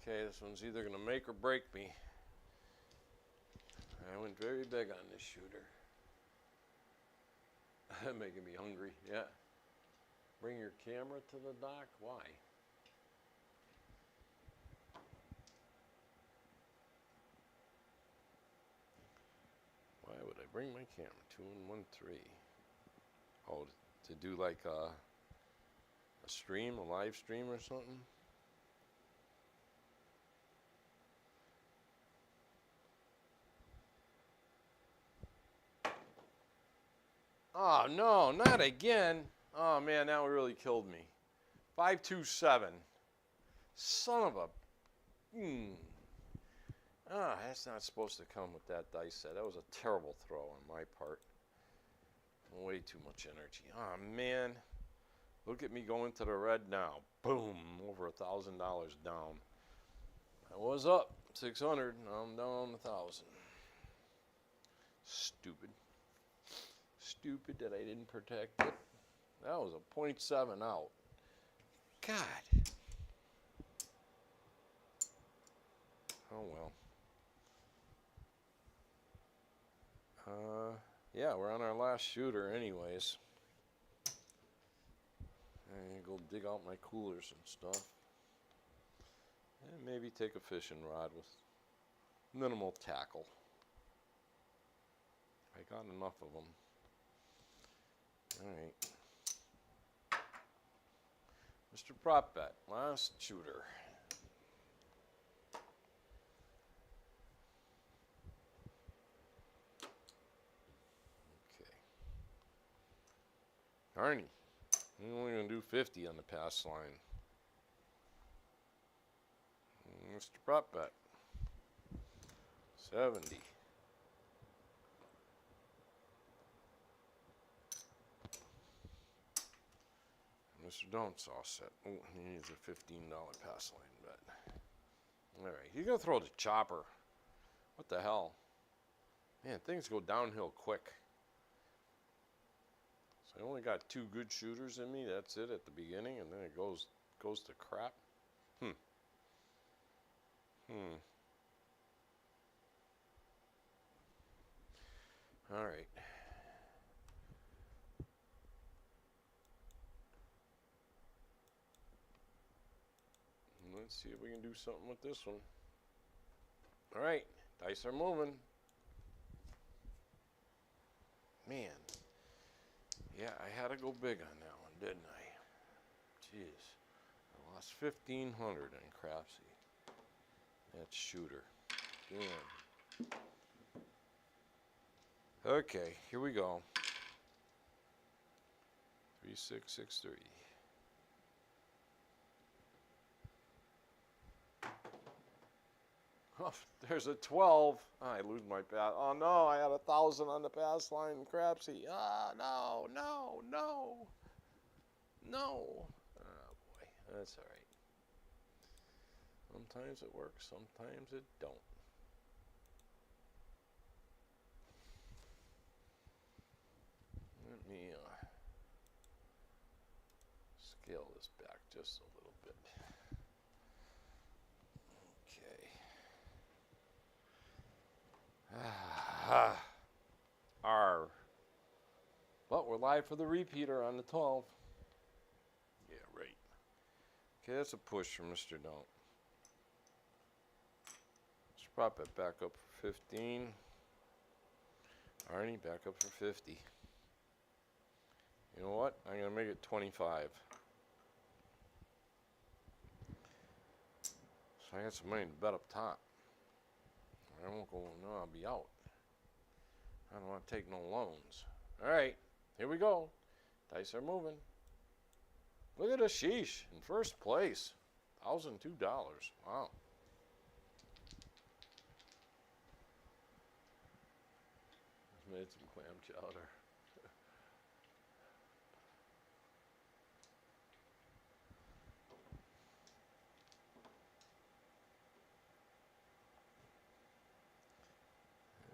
Okay, this one's either going to make or break me. I went very big on this shooter. Making me hungry, yeah. Bring your camera to the dock? Why? Why would I bring my camera? 2 and 1, 3. Oh, to do like a stream, a live stream or something? Oh, no, not again. Oh, man, that really killed me. 527. Son of a... that's not supposed to come with that dice set. That was a terrible throw on my part. Way too much energy. Oh, man. Look at me going to the red now. Boom. Over $1,000 down. I was up 600. Now I'm down 1,000. Stupid. Stupid that I didn't protect it. That was a 0.7 out. God. Oh well. Yeah, we're on our last shooter anyways. I'm gonna go dig out my coolers and stuff. And maybe take a fishing rod with minimal tackle. I got enough of them. Alright. Mr. Prop Bet, last shooter. Okay. Arnie, you're only going to do 50 on the pass line. Mr. Prop Bet, 70. Mr. Don't's all set. Oh, he needs a $15 pass line bet. Alright, he's going to throw the chopper. What the hell? Man, things go downhill quick. So I only got 2 good shooters in me. That's it at the beginning, and then it goes to crap. Alright. Let's see if we can do something with this one. Alright, dice are moving. Man. Yeah, I had to go big on that one, didn't I? Jeez. I lost 1,500 on crapsee. That's shooter. Damn. Okay, here we go. 3663. Oh, there's a 12. I lose my pass. Oh no, I had 1,000 on the pass line in crapsee. Ah, no. Oh boy, that's all right. I'm Sometimes it works, sometimes it don't. Let me scale this back just a little bit. Okay. R. But we're live for the repeater on the 12. Yeah, right. Okay, that's a push from Mr. Don't. Let's prop it back up for 15. Arnie, back up for 50. You know what? I'm going to make it 25. So I got some money to bet up top. I won't go, no, I'll be out. I don't want to take no loans. All right, here we go. Dice are moving. Look at Ashish in first place. $1,002. Wow. Just made some clam chowder.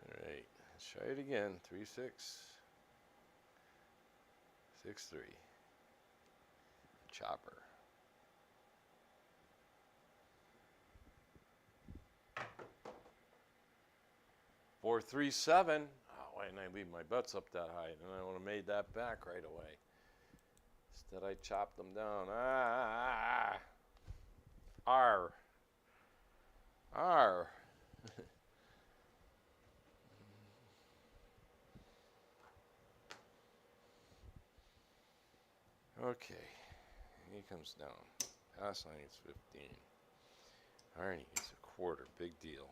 All right, let's try it again. 3, 6, 6, 3. Chopper. 4, 3, 7. Oh, why didn't I leave my bets up that high? Then I would have made that back right away. Instead, I chopped them down. R. R. Okay. He comes down. Pass line is 15. Arnie gets a quarter. Big deal.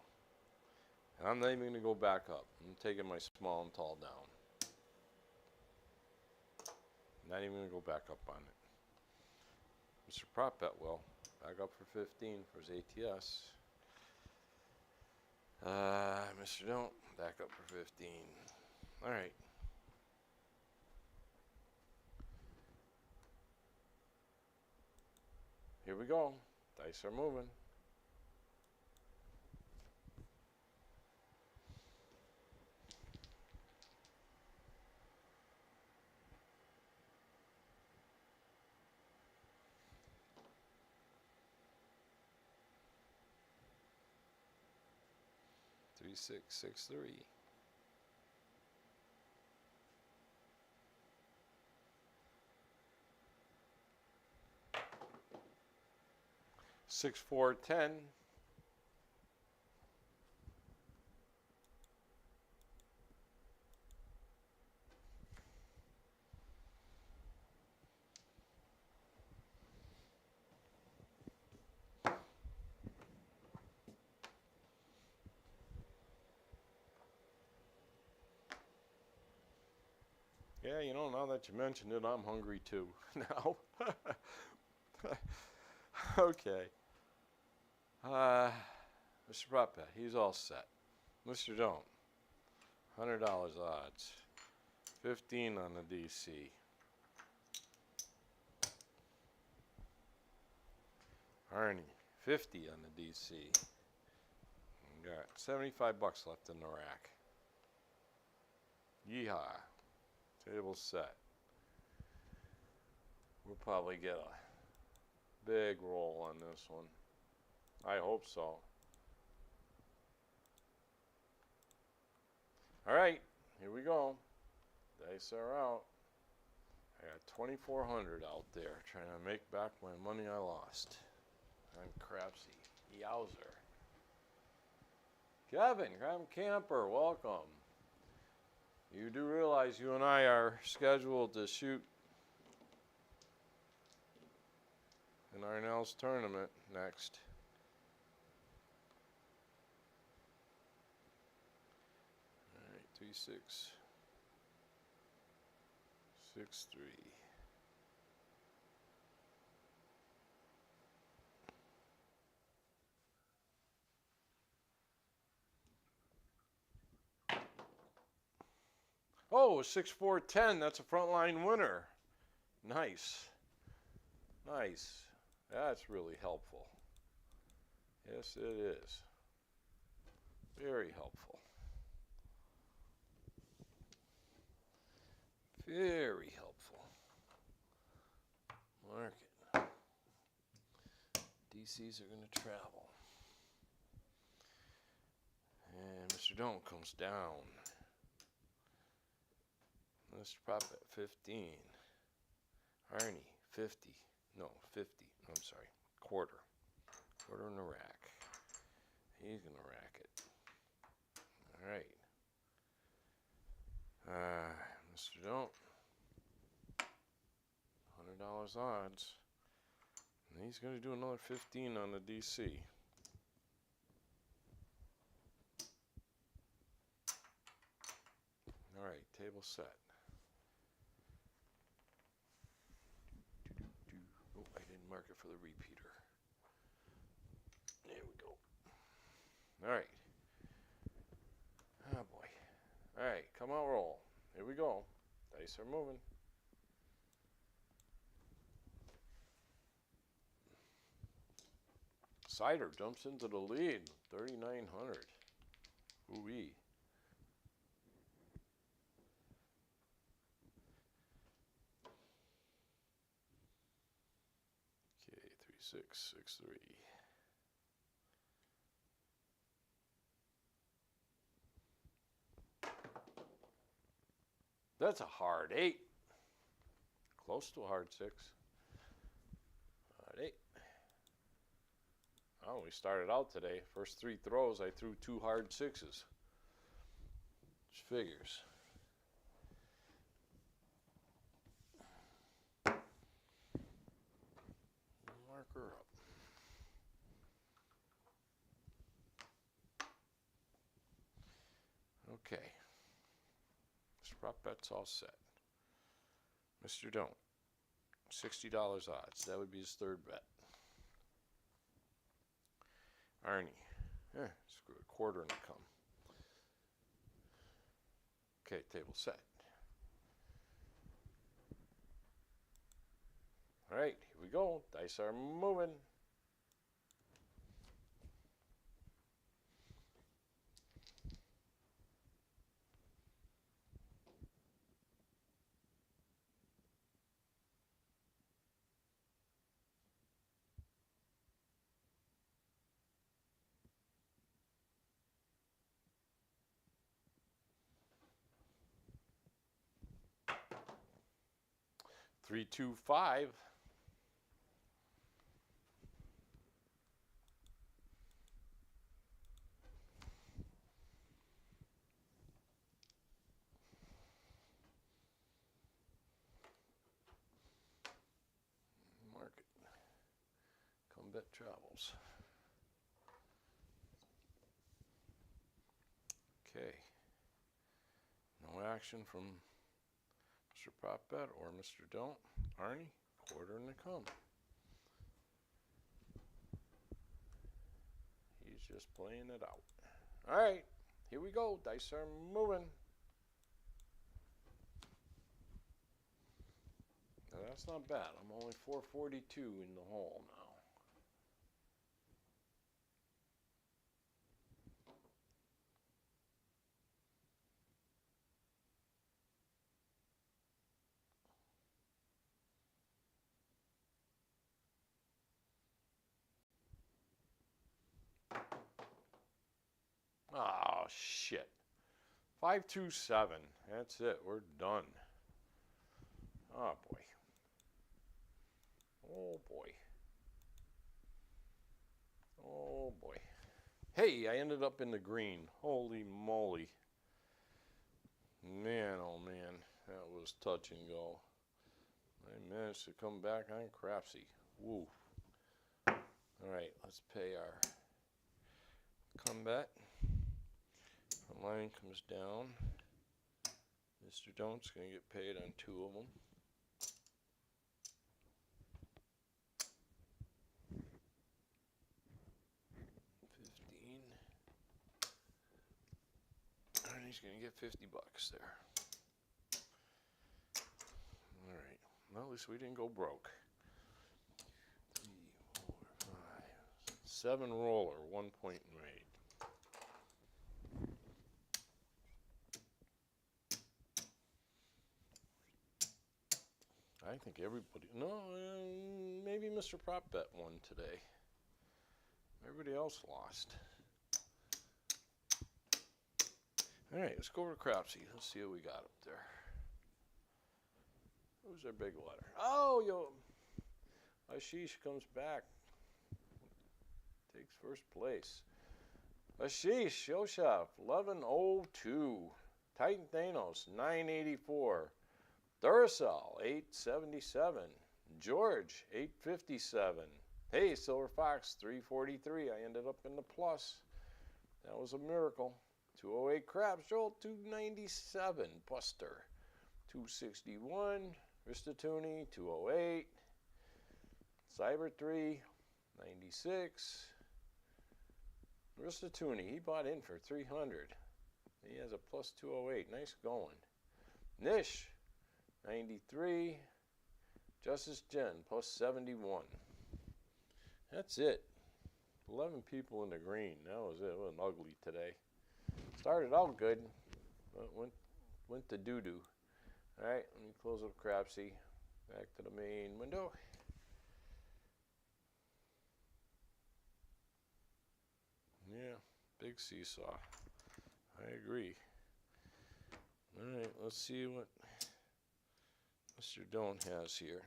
And I'm not even going to go back up. I'm taking my small and tall down. Not even going to go back up on it. Mr. Prop Bet will. Back up for 15 for his ATS. Mr. Don't. Back up for 15. All right. Here we go. Dice are moving. Three, 6, 6, 3. 6, 4, 10. Yeah, you know, now that you mentioned it, I'm hungry too. Now. Okay. Mr. Prop Bet, he's all set. Mr. Don't, $100 odds. 15 on the DC. Arnie, 50 on the DC. We got 75 bucks left in the rack. Yeehaw. Table set. We'll probably get a big roll on this one. I hope so. All right, here we go. Dice are out. I got 2,400 out there trying to make back my money I lost on crapsee. Yowzer. Kevin, Camper, welcome. You do realize you and I are scheduled to shoot in Arnell's tournament next. All right, 3, 6, 6, 3. Oh, 6, 4, 10. That's a frontline winner. Nice. Nice. That's really helpful. Yes, it is. Very helpful. Very helpful. Mark it. DCs are going to travel. And Mr. Don't comes down. Mr. Prop at 15. Arnie, 50. No, 50. I'm sorry. Quarter. Quarter in the rack. He's going to rack it. All right. Mr. Don't. $100 odds. And he's going to do another 15 on the DC. All right, table set. Oh, I didn't mark it for the repeater. There we go. All right. Oh boy. All right, come on, roll. Here we go. Dice are moving. Cider jumps into the lead, 3,900. Ooh-wee. Okay, 3663. That's a hard 8. Close to a hard 6. Hard 8. Oh, we started out today. First 3 throws, I threw 2 hard 6s. Which figures. Mark her up. Okay. Mr. Prop bet's all set. Mr. Don't. $60 odds. That would be his third bet. Arnie. Screw a quarter and a come. Okay, table set. All right, here we go. Dice are moving. Three, two, five. Mark it. Combat travels. Okay. No action from Mr. Prop Bet or Mr. Don't. Arnie, quarter and a come. He's just playing it out. All right, here we go. Dice are moving. Now, that's not bad. I'm only 442 in the hole now. Oh, shit. 527. That's it. We're done. Oh, boy. Oh, boy. Oh, boy. Hey, I ended up in the green. Holy moly. Man, oh, man. That was touch and go. I managed to come back on crapsee. Woo. All right, let's pay our combat. The line comes down. Mr. Don't's going to get paid on 2 of them. And he's going to get $50 there. All right. Well, at least we didn't go broke. 3, 4, 5, 7 roller, 1 point made. I think everybody, no, maybe Mr. Prop Bet won today. Everybody else lost. All right, let's go over to crapsee. Let's see what we got up there. Who's our big letter? Oh, yo, Ashish comes back. Takes first place. Ashish, Yoshaf, 1102. Titan Thanos, 984. Duracell, 877. George, 857. Hey, Silver Fox, 343. I ended up in the plus. That was a miracle. 208 Crabs, Joel, 297. Buster, 261. Ristatuni, 208. Cyber 3, 96. Ristatuni, he bought in for 300. He has a plus 208. Nice going. Nish, 93. Justice Jen, plus 71. That's it. 11 people in the green. That was it. It wasn't ugly today. Started out good, but went to doo-doo. All right, let me close up crapsee. Back to the main window. Yeah, big seesaw. I agree. All right, let's see what Mr. Doan has here.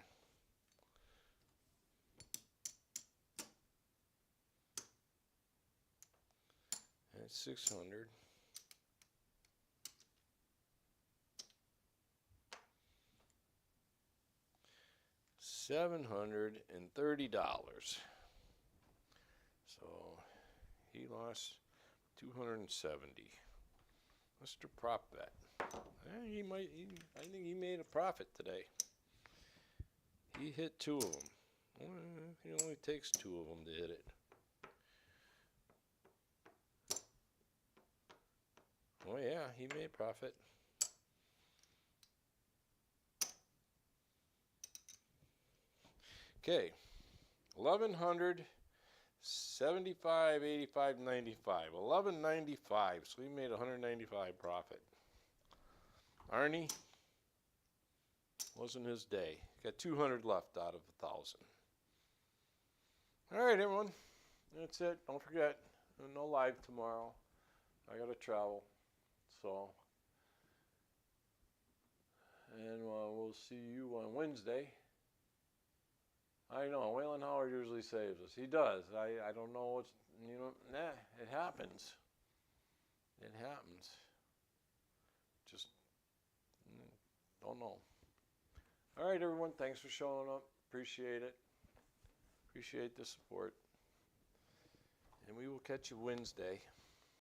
That's 600. $730. So he lost 270. Mr. Prop Bet. I think he made a profit today. He hit 2 of them. Well, it only takes 2 of them to hit it. Oh yeah, he made profit. Okay, 1100, 75, 85, 95, 1195. So we made 195 profit. Arnie, wasn't his day. Got 200 left out of 1,000. All right, everyone, that's it. Don't forget, no live tomorrow. I gotta travel, so. And we'll see you on Wednesday. I know, Waylon Howard usually saves us. He does. I don't know what's, it happens. It happens. Just don't know. All right, everyone, thanks for showing up. Appreciate it. Appreciate the support. And we will catch you Wednesday.